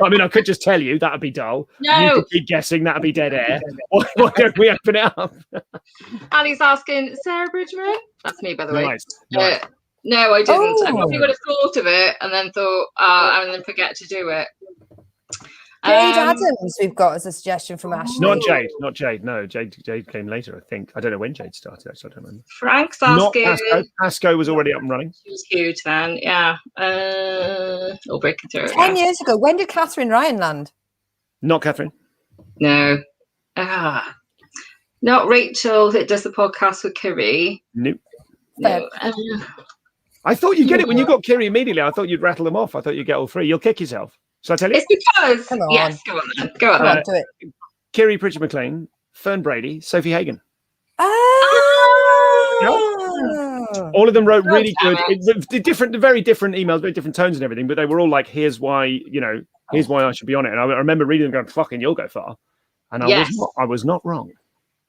I could just tell you that'd be dull. No. You could keep guessing, that'd be dead air. Why don't we open it up? Ali's asking Sarah Bridgman. That's me, by the way. Nice. No, I didn't. Oh. I probably would have thought of it and then thought, and then forget to do it. Jade Adams, we've got as a suggestion from Ashley. Not Jade. No, Jade came later, I think. I don't know when Jade started, actually. I don't remember. Frank's asking. Not Pasco was already up and running. She was huge then, yeah. All breaking through. 10 years ago. When did Catherine Ryan land? Not Catherine. No. Not Rachel that does the podcast with Kiri. Nope. No. I thought you'd get it when you got Kiri immediately. I thought you'd rattle them off. I thought you'd get all 3. You'll kick yourself. Shall I tell you? It's because. Come on. Yes, go on then. Go on. Come on, do it. Kiri Pritchard McLean, Fern Brady, Sophie Hagen. Oh. All of them wrote really good, very different emails, very different tones and everything, but they were all like, here's why I should be on it. And I remember reading them going, fucking, you'll go far. And I was not wrong.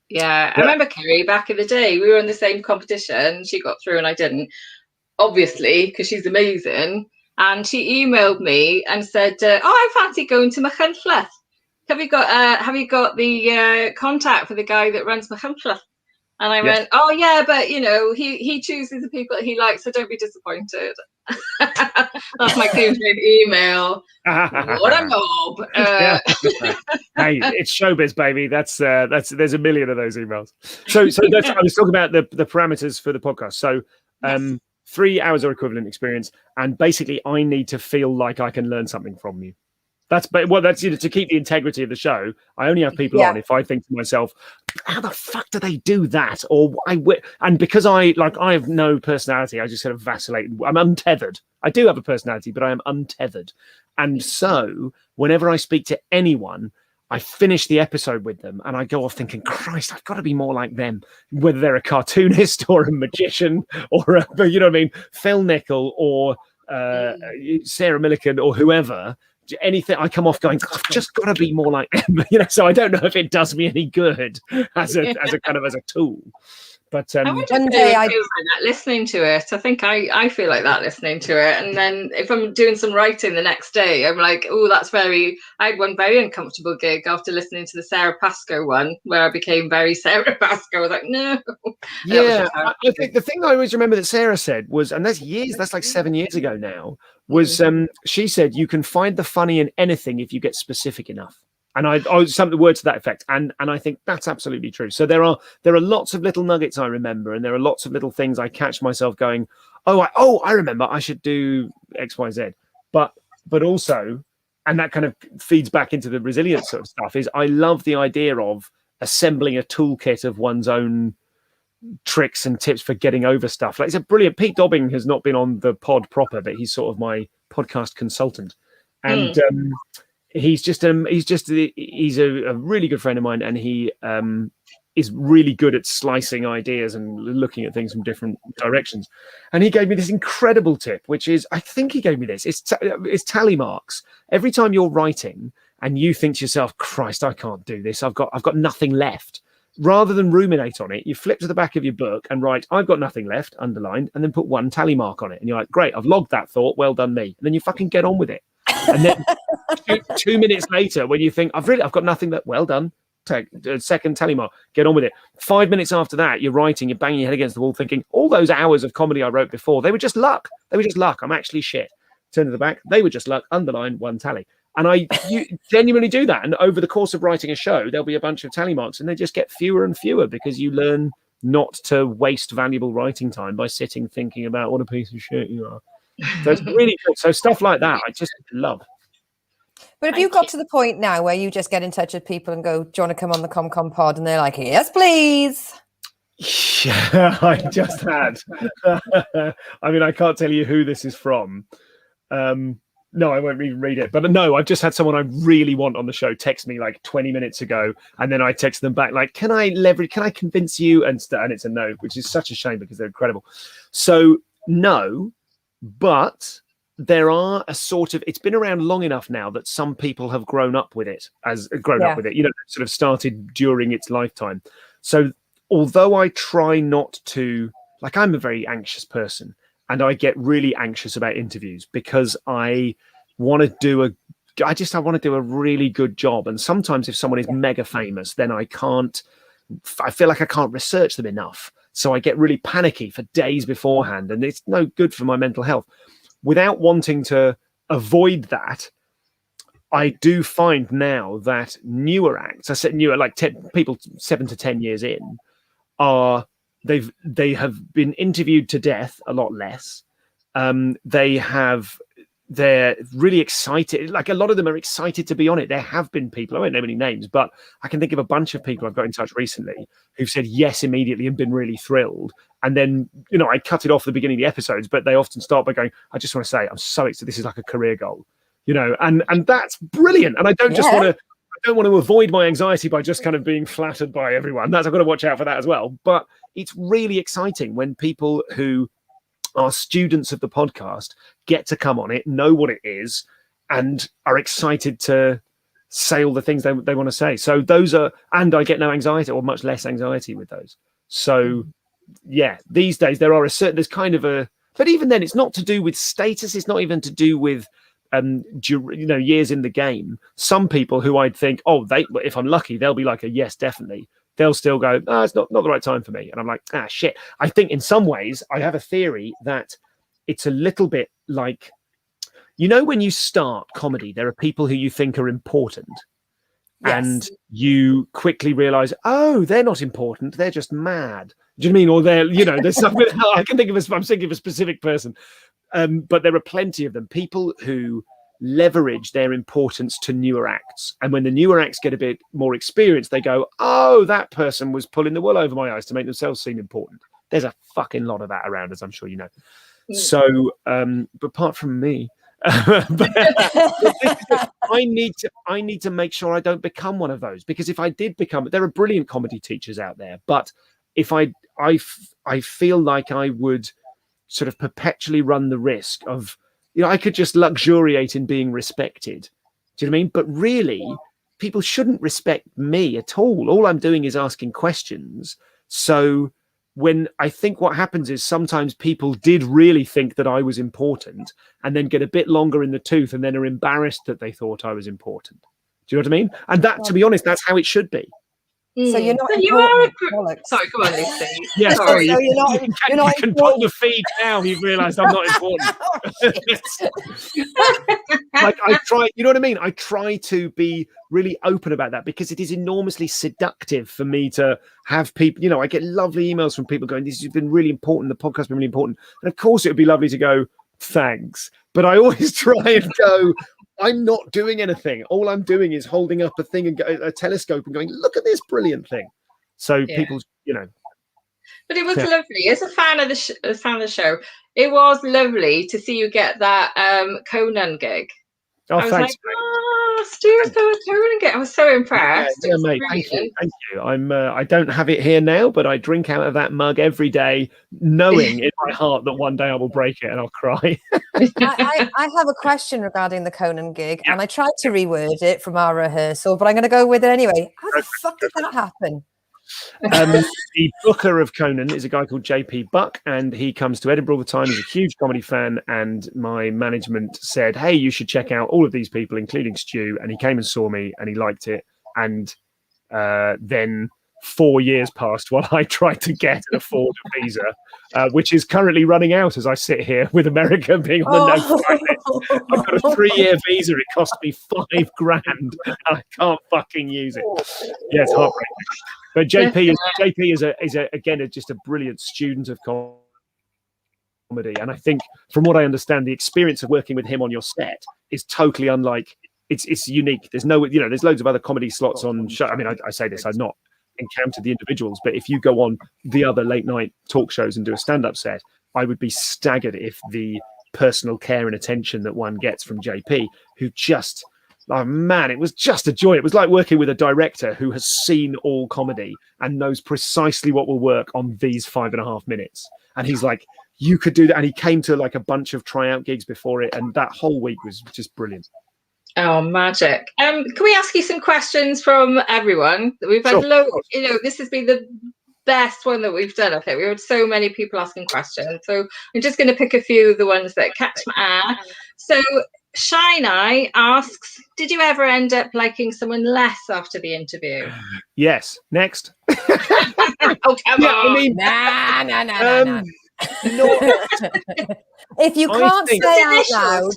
Yeah, I remember Kiri back in the day. We were in the same competition. She got through and I didn't, obviously, because she's amazing. And she emailed me and said, I fancy going to Machynlleth. Have you got the contact for the guy that runs Machynlleth? And I went, oh yeah, but he chooses the people that he likes, so don't be disappointed. That's my favorite email. What a mob! Hey, it's showbiz, baby. That's there's a million of those emails. So I was talking about the parameters for the podcast. So 3 hours or equivalent experience, and basically I need to feel like I can learn something from you. That's to keep the integrity of the show. I only have people on if I think to myself, how the fuck do they do that? And because I have no personality, I just sort of vacillate. I'm untethered. I do have a personality, but I am untethered. And so whenever I speak to anyone, I finish the episode with them and I go off thinking, Christ, I've got to be more like them, whether they're a cartoonist or a magician or Phil Nickel or Sarah Milliken or whoever. Anything, I come off going, I've just got to be more like them. So I don't know if it does me any good as a tool. But I wonder if I feel like that listening to it. I think I feel like that listening to it. And then if I'm doing some writing the next day, I'm like, oh, I had one very uncomfortable gig after listening to the Sarah Pascoe one where I became very Sarah Pascoe. I was like, no. Yeah, I think the thing I always remember that Sarah said was, and that's like 7 years ago now, was she said, you can find the funny in anything if you get specific enough. And I some words to that effect, and I think that's absolutely true. So there are lots of little nuggets I remember, and there are lots of little things I catch myself going, I remember I should do X, Y, Z. But also, and that kind of feeds back into the resilience sort of stuff, is I love the idea of assembling a toolkit of one's own tricks and tips for getting over stuff. Like, it's a brilliant. Pete Dobbing has not been on the pod proper, but he's sort of my podcast consultant, and. He's a really good friend of mine, and he is really good at slicing ideas and looking at things from different directions. And he gave me this incredible tip, which is, I think he gave me this. It's tally marks. Every time you're writing and you think to yourself, Christ, I can't do this. I've got nothing left. Rather than ruminate on it, you flip to the back of your book and write, I've got nothing left, underlined, and then put 1 tally mark on it. And you're like, great, I've logged that thought. Well done, me. And then you fucking get on with it. And then 2 minutes later, when you think, I've got nothing that, well done, take a second tally mark, get on with it. 5 minutes after that, you're writing, you're banging your head against the wall thinking, all those hours of comedy I wrote before, they were just luck. I'm actually shit. Turn to the back, they were just luck, underline 1 tally. And you genuinely do that. And over the course of writing a show, there'll be a bunch of tally marks and they just get fewer and fewer because you learn not to waste valuable writing time by sitting thinking about what a piece of shit you are. So it's really good. So stuff like that, I just love. But have you got to the point now where you just get in touch with people and go, do you want to come on the ComCom pod? And they're like, yes, please. Yeah, I just had. I mean, I can't tell you who this is from. No, I won't even read it. But no, I've just had someone I really want on the show text me like 20 minutes ago. And then I text them back like, can I convince you? And it's a no, which is such a shame because they're incredible. So no, but there are a sort of, it's been around long enough now that some people have grown up with it, you know, sort of started during its lifetime. So although I try not to, like, I'm a very anxious person. And I get really anxious about interviews because I want to do a really good job. And sometimes if someone is mega famous, then I feel like I can't research them enough. So I get really panicky for days beforehand, and it's no good for my mental health. Without wanting to avoid that, I do find now that newer acts, I said newer, like people 7 to 10 years in, they have been interviewed to death a lot less. They're really excited. Like a lot of them are excited to be on it. There have been people, I won't name any names, but I can think of a bunch of people I've got in touch recently who've said yes immediately and been really thrilled. And then, you know, I cut it off at the beginning of the episodes, but they often start by going, I just want to say, I'm so excited. This is like a career goal, you know, and that's brilliant. And I don't want to avoid my anxiety by just kind of being flattered by everyone. I've got to watch out for that as well. But it's really exciting when people who are students of the podcast get to come on it, know what it is, and are excited to say all the things they want to say. So those are, and I get no anxiety or much less anxiety with those. So yeah, these days there's kind of a, but even then it's not to do with status. It's not even to do with, years in the game. Some people who I'd think, if I'm lucky, they'll be like a yes, definitely. They'll still go, it's not the right time for me. And I'm like, shit. I think in some ways I have a theory that it's a little bit like, you know, when you start comedy, there are people who you think are important. Yes. And you quickly realize, they're not important. They're just mad. Do you know what I mean? Or there's something, I'm thinking of a specific person. But there are plenty of them, people who leverage their importance to newer acts. And when the newer acts get a bit more experience, they go, that person was pulling the wool over my eyes to make themselves seem important. There's a fucking lot of that around, as I'm sure you know. So, but apart from me, but I need to make sure I don't become one of those, because if I did become, there are brilliant comedy teachers out there, but if I feel like I would sort of perpetually run the risk of, I could just luxuriate in being respected. Do you know what I mean? But really, people shouldn't respect me at all. All I'm doing is asking questions. So when I think what happens is sometimes people did really think that I was important and then get a bit longer in the tooth and then are embarrassed that they thought I was important. Do you know what I mean? And that, to be honest, that's how it should be. So you're not. You are sorry, go on, Lucy. Yeah, sorry. So you're not. You're not. You can pull the feed now. You've realised I'm not important. Like I try. You know what I mean? I try to be really open about that because it is enormously seductive for me to have people. I get lovely emails from people going, "This has been really important. The podcast has been really important." And of course, it would be lovely to go, "Thanks," but I always try and go, I'm not doing anything. All I'm doing is holding up a thing and a telescope and going, look at this brilliant thing. So people, But it was lovely. As a fan of the show, it was lovely to see you get that Conan gig. I was thanks. Like, Stuart got a Conan gig. I was so impressed. Yeah, mate. Thank you. I don't have it here now, but I drink out of that mug every day, knowing in my heart that one day I will break it and I'll cry. I have a question regarding the Conan gig, and I tried to reword it from our rehearsal, but I'm going to go with it anyway. How the fuck did that happen? The booker of Conan is a guy called JP Buck, and he comes to Edinburgh all the time. He's a huge comedy fan, and my management said, hey, you should check out all of these people, including Stu, and he came and saw me, and he liked it, and then 4 years passed while I tried to get and afford a visa, which is currently running out as I sit here with America being on the no-fly list. I've got a 3-year visa. It cost me $5,000. And I can't fucking use it. Yeah, it's heartbreaking. But JP is again just a brilliant student of comedy, and I think from what I understand, the experience of working with him on your set is totally unlike. It's unique. There's there's loads of other comedy slots on show. I mean, I say this, I've not encountered the individuals, but if you go on the other late night talk shows and do a stand-up set, I would be staggered if the personal care and attention that one gets from JP, who just, oh man, it was just a joy. It was like working with a director who has seen all comedy and knows precisely what will work on these 5.5 minutes. And he's like, you could do that. And he came to like a bunch of tryout gigs before it, and that whole week was just brilliant. Oh, magic. Can we ask you some questions from everyone? We've had this has been the best one that we've done, I think. We had so many people asking questions. So I'm just going to pick a few of the ones that catch my eye. So Shine Eye asks, did you ever end up liking someone less after the interview? Yes. Next. Oh, come on. I mean, No. If you can't say out loud,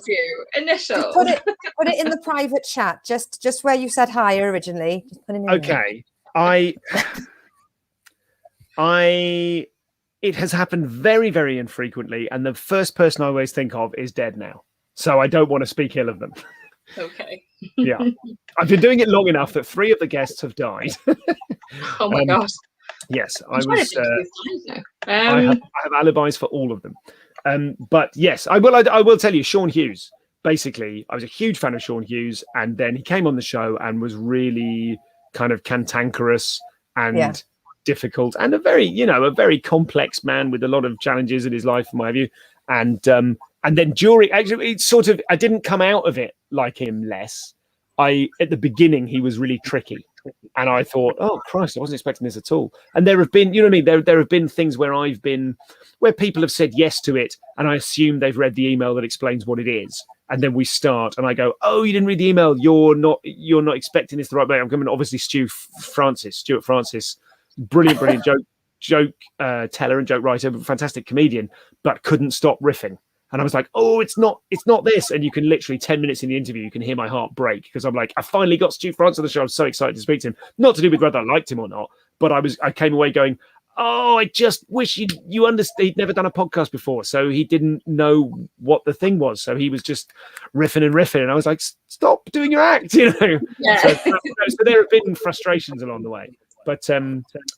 initial. put it in the private chat, just where you said hi originally. Just put it in okay. It has happened very, very infrequently, and the first person I always think of is dead now. So I don't want to speak ill of them. Okay. Yeah. I've been doing it long enough that 3 of the guests have died. Oh my gosh. Yes, I have alibis for all of them. But yes, I will tell you, Sean Hughes, basically, I was a huge fan of Sean Hughes, and then he came on the show and was really kind of cantankerous and difficult, and a very complex man with a lot of challenges in his life, in my view. And then during, actually, it's sort of, I didn't come out of it like him less. At the beginning, he was really tricky. And I thought, oh Christ, I wasn't expecting this at all. And there have been, you know what I mean? There have been things where where people have said yes to it, and I assume they've read the email that explains what it is. And then we start, and I go, oh, you didn't read the email. You're not expecting this the right way. I'm coming, obviously, Stuart Francis, brilliant joke teller and joke writer, fantastic comedian, but couldn't stop riffing. And I was like, oh, it's not this. And you can literally 10 minutes in the interview, you can hear my heart break, because I'm like, I finally got Stu France on the show. I'm so excited to speak to him. Not to do with whether I liked him or not, but I came away going, oh, I just wish you understand. He'd never done a podcast before, so he didn't know what the thing was. So he was just riffing. And I was like, stop doing your act, you know? Yeah. So there have been frustrations along the way. But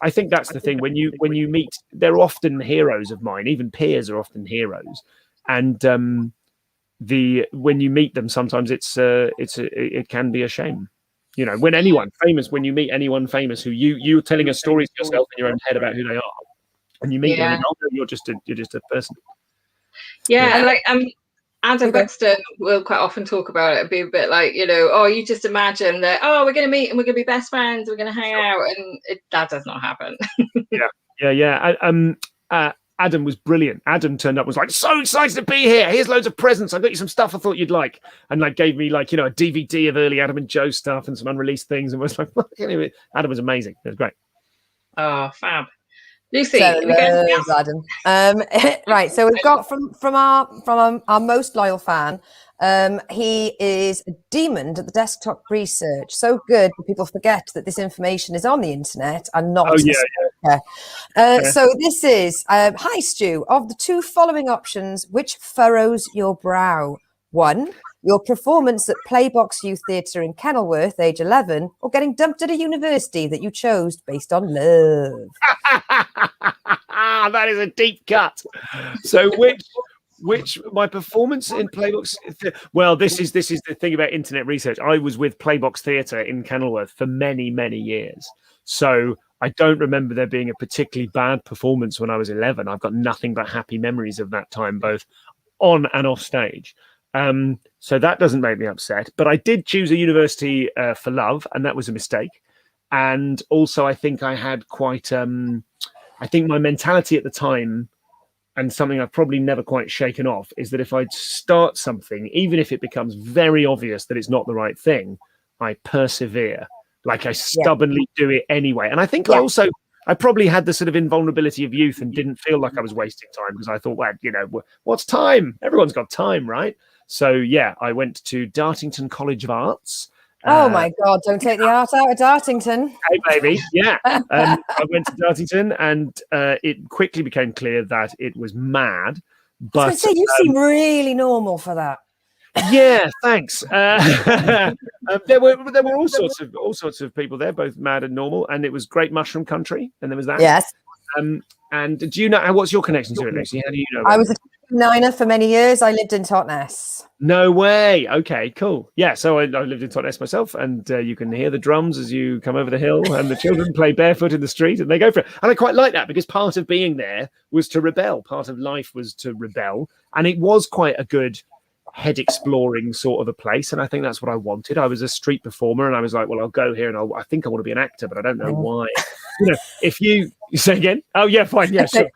I think that's the thing. When you meet, they're often heroes of mine. Even peers are often heroes. And when you meet them, sometimes it can be a shame. You know, when you meet anyone famous who you're telling a story to yourself in your own head about who they are, and you meet them, and you're just a person. Yeah, and like Adam Buxton will quite often talk about it and be a bit like, you just imagine that, we're going to meet and we're going to be best friends, we're going to hang out, and that does not happen. Yeah. Adam was brilliant. Adam turned up and was like, so excited to be here. Here's loads of presents. I got you some stuff I thought you'd like. And like gave me a DVD of early Adam and Joe stuff and some unreleased things. And was like, anyway, Adam was amazing. It was great. Oh, fab. Lucy, Adam. Right. So we've got from our most loyal fan. He is a demon at the desktop research. So good that people forget that this information is on the internet and not. Oh, yeah. So this is, hi Stu, of the 2 following options, which furrows your brow? 1, your performance at Playbox Youth Theatre in Kenilworth, age 11, or getting dumped at a university that you chose based on love? That is a deep cut. So which my performance in Playbox? Well, this is the thing about internet research. I was with Playbox Theatre in Kenilworth for many, many years. So I don't remember there being a particularly bad performance when I was 11. I've got nothing but happy memories of that time, both on and off stage. So that doesn't make me upset. But I did choose a university for love, and that was a mistake. And also, I think I had quite, I think my mentality at the time, and something I've probably never quite shaken off, is that if I start something, even if it becomes very obvious that it's not the right thing, I persevere. Like I stubbornly do it anyway. And I think I probably had the sort of invulnerability of youth and didn't feel like I was wasting time because I thought, well, you know, what's time? Everyone's got time, right? So, yeah, I went to Dartington College of Arts. Oh, my God, don't take the art out of Dartington. Hey, baby. Yeah. I went to Dartington and it quickly became clear that it was mad. But I was going to say, you seem really normal for that. Yeah, thanks. There were all sorts of people there, both mad and normal, and it was great mushroom country. And there was that. Yes. And do you know what's your connection to it, Lucy? How do you know? I was a niner for many years. I lived in Totnes. No way. Okay, cool. Yeah, so I lived in Totnes myself, and you can hear the drums as you come over the hill, and the children play barefoot in the street, and they go for it. And I quite like that because part of being there was to rebel. Part of life was to rebel, and it was quite a good head exploring sort of a place, and I think that's what I wanted. I was a street performer, and I was like, well, I'll go here, and I think I want to be an actor, but I don't know why. You know, if you say again, oh yeah, fine, yeah, sure.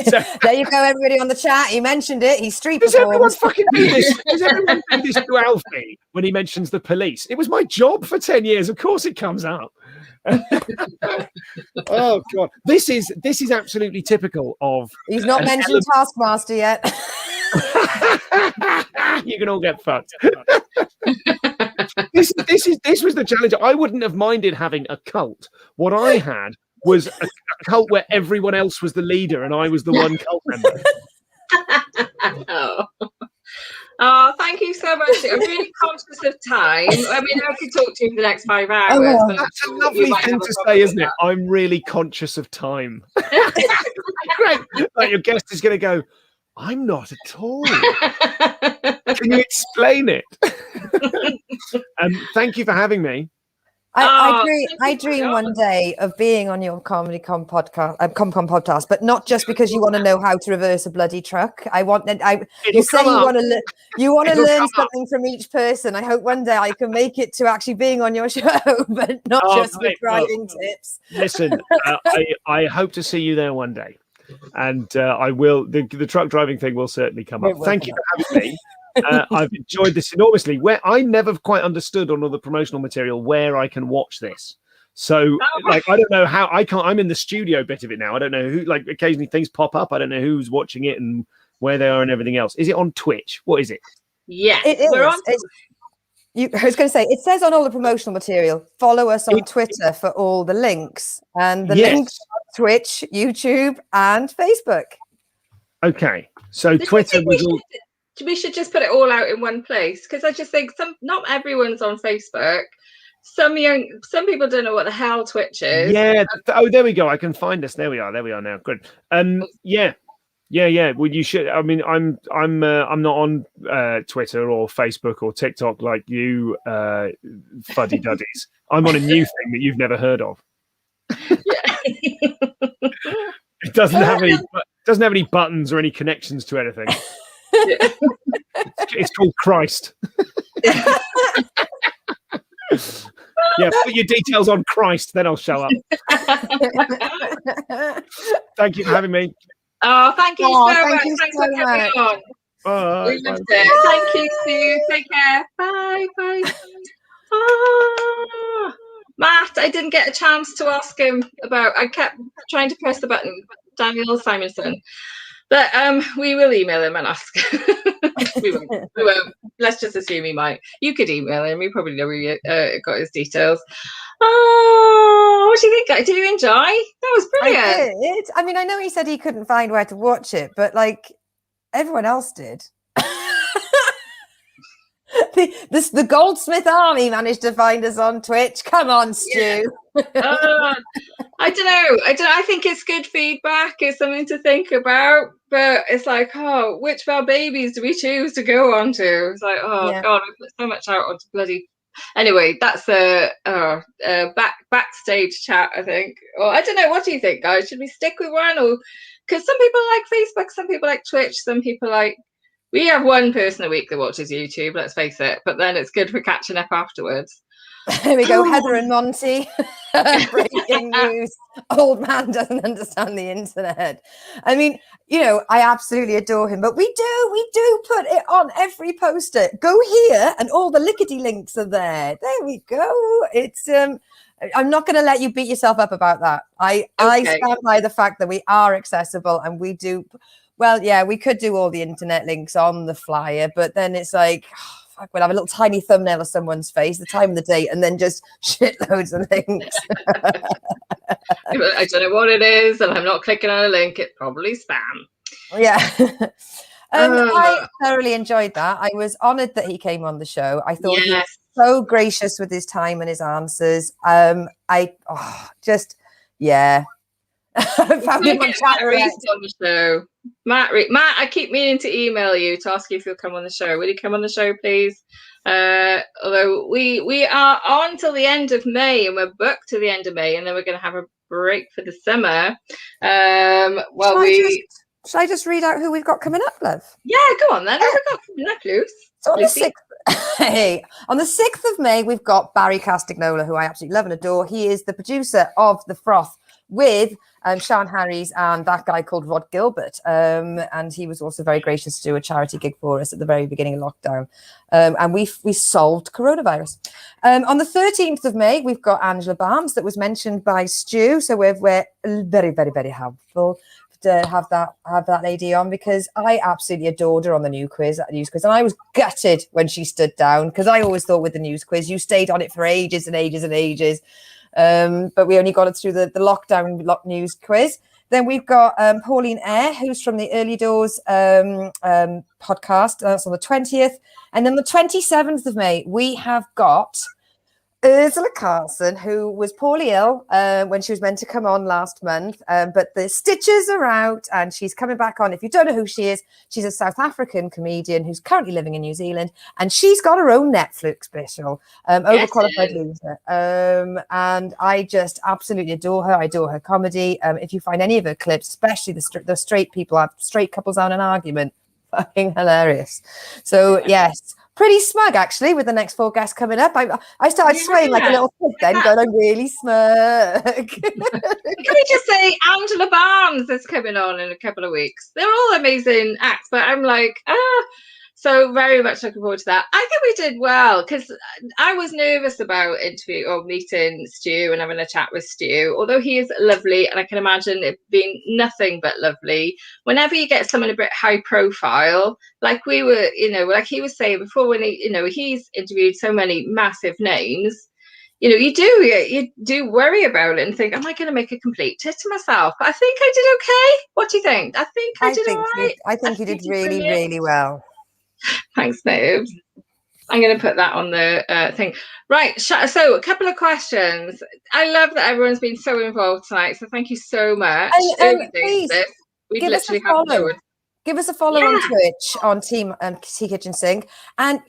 So, there you go, everybody on the chat. He mentioned it. He's street does performed. everyone fucking do this? Does everyone do this to Alfie when he mentions the police? It was my job for 10 years. Of course, it comes up. Oh god, this is absolutely typical of. He's not mentioned Taskmaster yet. You can all get fucked. This was the challenge. I wouldn't have minded having a cult. What I had was a cult where everyone else was the leader and I was the one cult member. Oh, thank you so much. I'm really conscious of time. I mean, I could talk to you for the next 5 hours. Oh, but that's a lovely thing to say, isn't it? I'm really conscious of time. Great. Like your guest is going to go, I'm not at all. Can you explain it? Thank you for having me. I dream one day of being on your ComedyCon podcast, but not just because you want to know how to reverse a bloody truck. You want to learn something from each person. I hope one day I can make it to actually being on your show, but not just with driving tips. Listen, I hope to see you there one day, and I will. The truck driving thing will certainly come up. Thank you for having me. I've enjoyed this enormously. Where I never quite understood on all the promotional material where I can watch this. So, like, I don't know how I can't. I'm in the studio bit of it now. I don't know who. Like, occasionally things pop up. I don't know who's watching it and where they are and everything else. Is it on Twitch? What is it? Yeah, it is. I was going to say it says on all the promotional material. Follow us on Twitter for all the links, and the links are Twitch, YouTube, and Facebook. Okay, so Twitter was all. We should just put it all out in one place because I just think not everyone's on Facebook. Some people don't know what the hell Twitch is. Yeah. Oh, there we go. I can find us. There we are now. Good. Yeah. Well, you should. I mean, I'm not on Twitter or Facebook or TikTok like you, fuddy duddies. I'm on a new thing that you've never heard of. Yeah. It doesn't have any buttons or any connections to anything. Yeah. It's called Christ. Yeah, put your details on Christ, then I'll show up. Thank you for having me. Oh, thank you so much. Thanks for coming on. We loved it. Thank you, Sue. Take care. Bye. Matt, I didn't get a chance to ask him about. I kept trying to press the button. Daniel Simonson. But we will email him and ask. We won't. Let's just assume he might. You could email him. You probably know where you got his details. Oh, what do you think? Did you enjoy? That was brilliant. I did. I mean, I know he said he couldn't find where to watch it, but like everyone else did. The Goldsmith army managed to find us on Twitch. Come on, Stu. Yeah. I don't know. I think it's good feedback. It's something to think about. But it's like, oh, which of our babies do we choose to go on to? It's like, God, we put so much out onto bloody. Anyway, that's a backstage chat, I think. Or I don't know. What do you think, guys? Should we stick with one, or because some people like Facebook, some people like Twitch, some people like We have one person a week that watches YouTube, let's face it, but then it's good for catching up afterwards. There we go, Heather and Monty. Breaking news. Old man doesn't understand the internet. I mean, you know, I absolutely adore him, but we do put it on every poster. Go here, and all the lickety links are there. There we go. It's I'm not going to let you beat yourself up about that. I stand by the fact that we are accessible, and we do. Well, yeah, we could do all the internet links on the flyer, but then it's like, oh, fuck, we'll have a little tiny thumbnail of someone's face, the time and the date, and then just shitloads of links. I don't know what it is, and I'm not clicking on a link. It's probably spam. Yeah. I thoroughly enjoyed that. I was honoured that he came on the show. I thought he was so gracious with his time and his answers. I found him on chat on the show. Matt, I keep meaning to email you to ask you if you'll come on the show. Will you come on the show, please? Although we are on till the end of May, and we're booked to the end of May, and then we're going to have a break for the summer. Should I just read out who we've got coming up, love? Yeah, go on then. Who have we got coming up, Luce? So on the 6th of May, we've got Barry Castagnola, who I absolutely love and adore. He is the producer of The Froth with Sean Harries and that guy called Rod Gilbert. And he was also very gracious to do a charity gig for us at the very beginning of lockdown. And we solved coronavirus. On the 13th of May, we've got Angela Barnes that was mentioned by Stu. So we're very, very, very helpful to have that lady on, because I absolutely adored her on the news quiz, and I was gutted when she stood down, because I always thought with the news quiz you stayed on it for ages and ages and ages, but we only got it through the lockdown news quiz. Then we've got Pauline Eyre, who's from the Early Doors podcast. That's on the 20th, and then the 27th of May we have got Ursula Carlson, who was poorly ill when she was meant to come on last month, but the stitches are out and she's coming back on. If you don't know who she is, she's a South African comedian who's currently living in New Zealand, and she's got her own Netflix special, Overqualified Loser. And I just absolutely adore her. I adore her comedy. If you find any of her clips, especially the straight couples on an argument, fucking hilarious. So yes. Pretty smug, actually, with the next 4 guests coming up. I started swaying like a little kid then, going, I'm really smug. Can we just say Angela Barnes is coming on in a couple of weeks? They're all amazing acts, but I'm like, so very much looking forward to that. I think we did well, because I was nervous about meeting Stu and having a chat with Stu, although he is lovely, and I can imagine it being nothing but lovely. Whenever you get someone a bit high profile, like we were, like he was saying before, when he's interviewed so many massive names, you do worry about it and think, am I going to make a complete tit to myself? But I think I did okay. What do you think? I think I did all right. I think you did really, really well. Thanks, babes. I'm going to put that on the thing. Right. So a couple of questions. I love that everyone's been so involved tonight. So thank you so much. Please, give us a follow. Give us a follow on Twitch on Team Tea Kitchen Sink. And,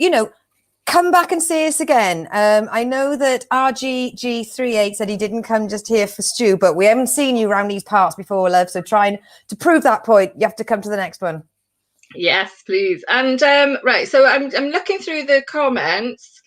come back and see us again. I know that RGG38 said he didn't come just here for Stu, but we haven't seen you around these parts before, love. So trying to prove that point, you have to come to the next one. Yes, please. And right, so I'm looking through the comments.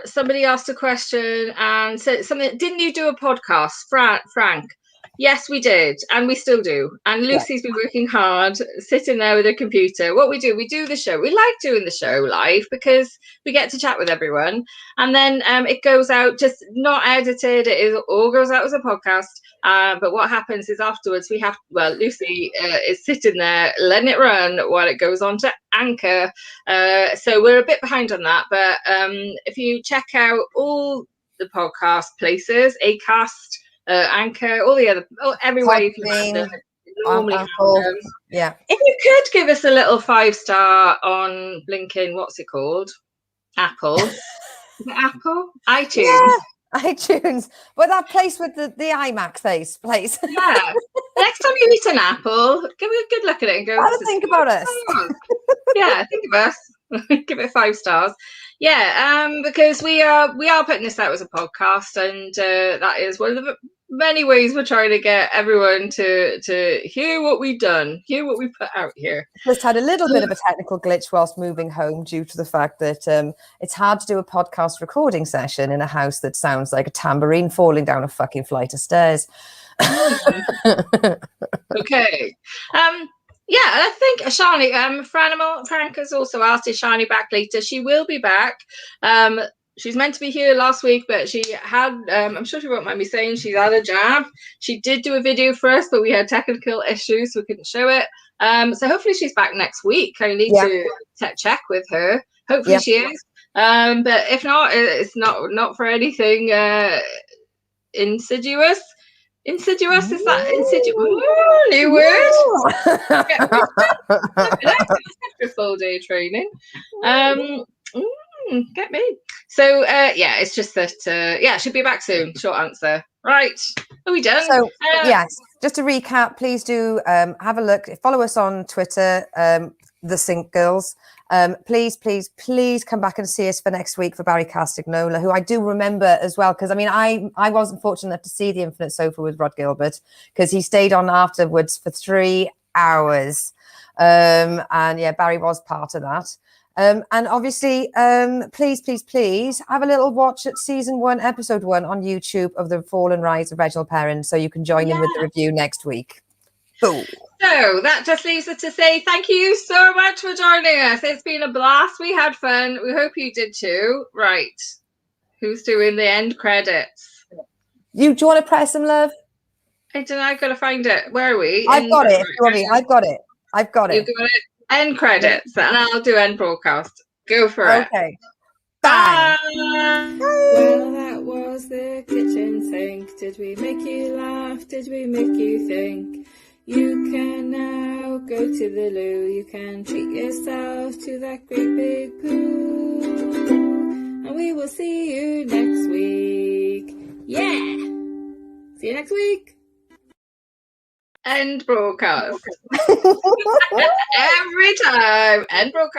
Somebody asked a question and said something. Didn't you do a podcast, Frank? Yes, we did, and we still do. And Lucy's been working hard, sitting there with her computer. What we do the show. We like doing the show live because we get to chat with everyone, and then it goes out just not edited. It all goes out as a podcast. But what happens is afterwards Lucy is sitting there letting it run while it goes on to Anchor. So we're a bit behind on that. But if you check out all the podcast places, Acast, Anchor, all the other, everywhere you can find them. Normally, yeah. If you could give us a little 5-star on blinking, what's it called? Apple. Is it Apple? iTunes. Yeah. iTunes, but that place with the IMAX place. Yeah. Next time you eat an apple, give it a good look at it and go. Have a think about us. Yeah, think of us. Give it 5 stars. Yeah, because we are putting this out as a podcast, and that is one of the many ways we're trying to get everyone to hear what we've done, hear what we put out here. Just had a little bit of a technical glitch whilst moving home due to the fact that it's hard to do a podcast recording session in a house that sounds like a tambourine falling down a fucking flight of stairs. Okay. Yeah, I think Shani, Frank has also asked, is Shani back later? She will be back. She's meant to be here last week, but she had, I'm sure she won't mind me saying, she's had a jab. She did do a video for us, but we had technical issues, so we couldn't show it. So hopefully she's back next week. I need to check with her. Hopefully she is. But if not, it's not for anything insidious. Insidious, is that insidious? Ooh, new word. After full day training. Get me. So yeah, it's just that she'll be back soon. Short answer. Right. Are we done? So yes, just to recap, please do have a look. Follow us on Twitter, the Sync Girls. Please come back and see us for next week for Barry Castagnola, who I do remember as well, because I mean I wasn't fortunate enough to see the Infinite Sofa with Rod Gilbert because he stayed on afterwards for 3 hours. And yeah, Barry was part of that. And obviously, please have a little watch at season 1, episode 1 on YouTube of The Fall and Rise of Reginald Perrin, so you can join in with the review next week. Boom. So that just leaves us to say thank you so much for joining us. It's been a blast. We had fun. We hope you did too. Right. Who's doing the end credits? Do you want to press them, love? I don't know. I've got to find it. Where are we? I've got it. I've got it. You've got it. End credits, and I'll do end broadcast. Go for it. Okay. Bye. Well, that was the kitchen sink. Did we make you laugh? Did we make you think? You can now go to the loo. You can treat yourself to that great big poo. And we will see you next week. Yeah. See you next week. End broadcast. Every time. End broadcast.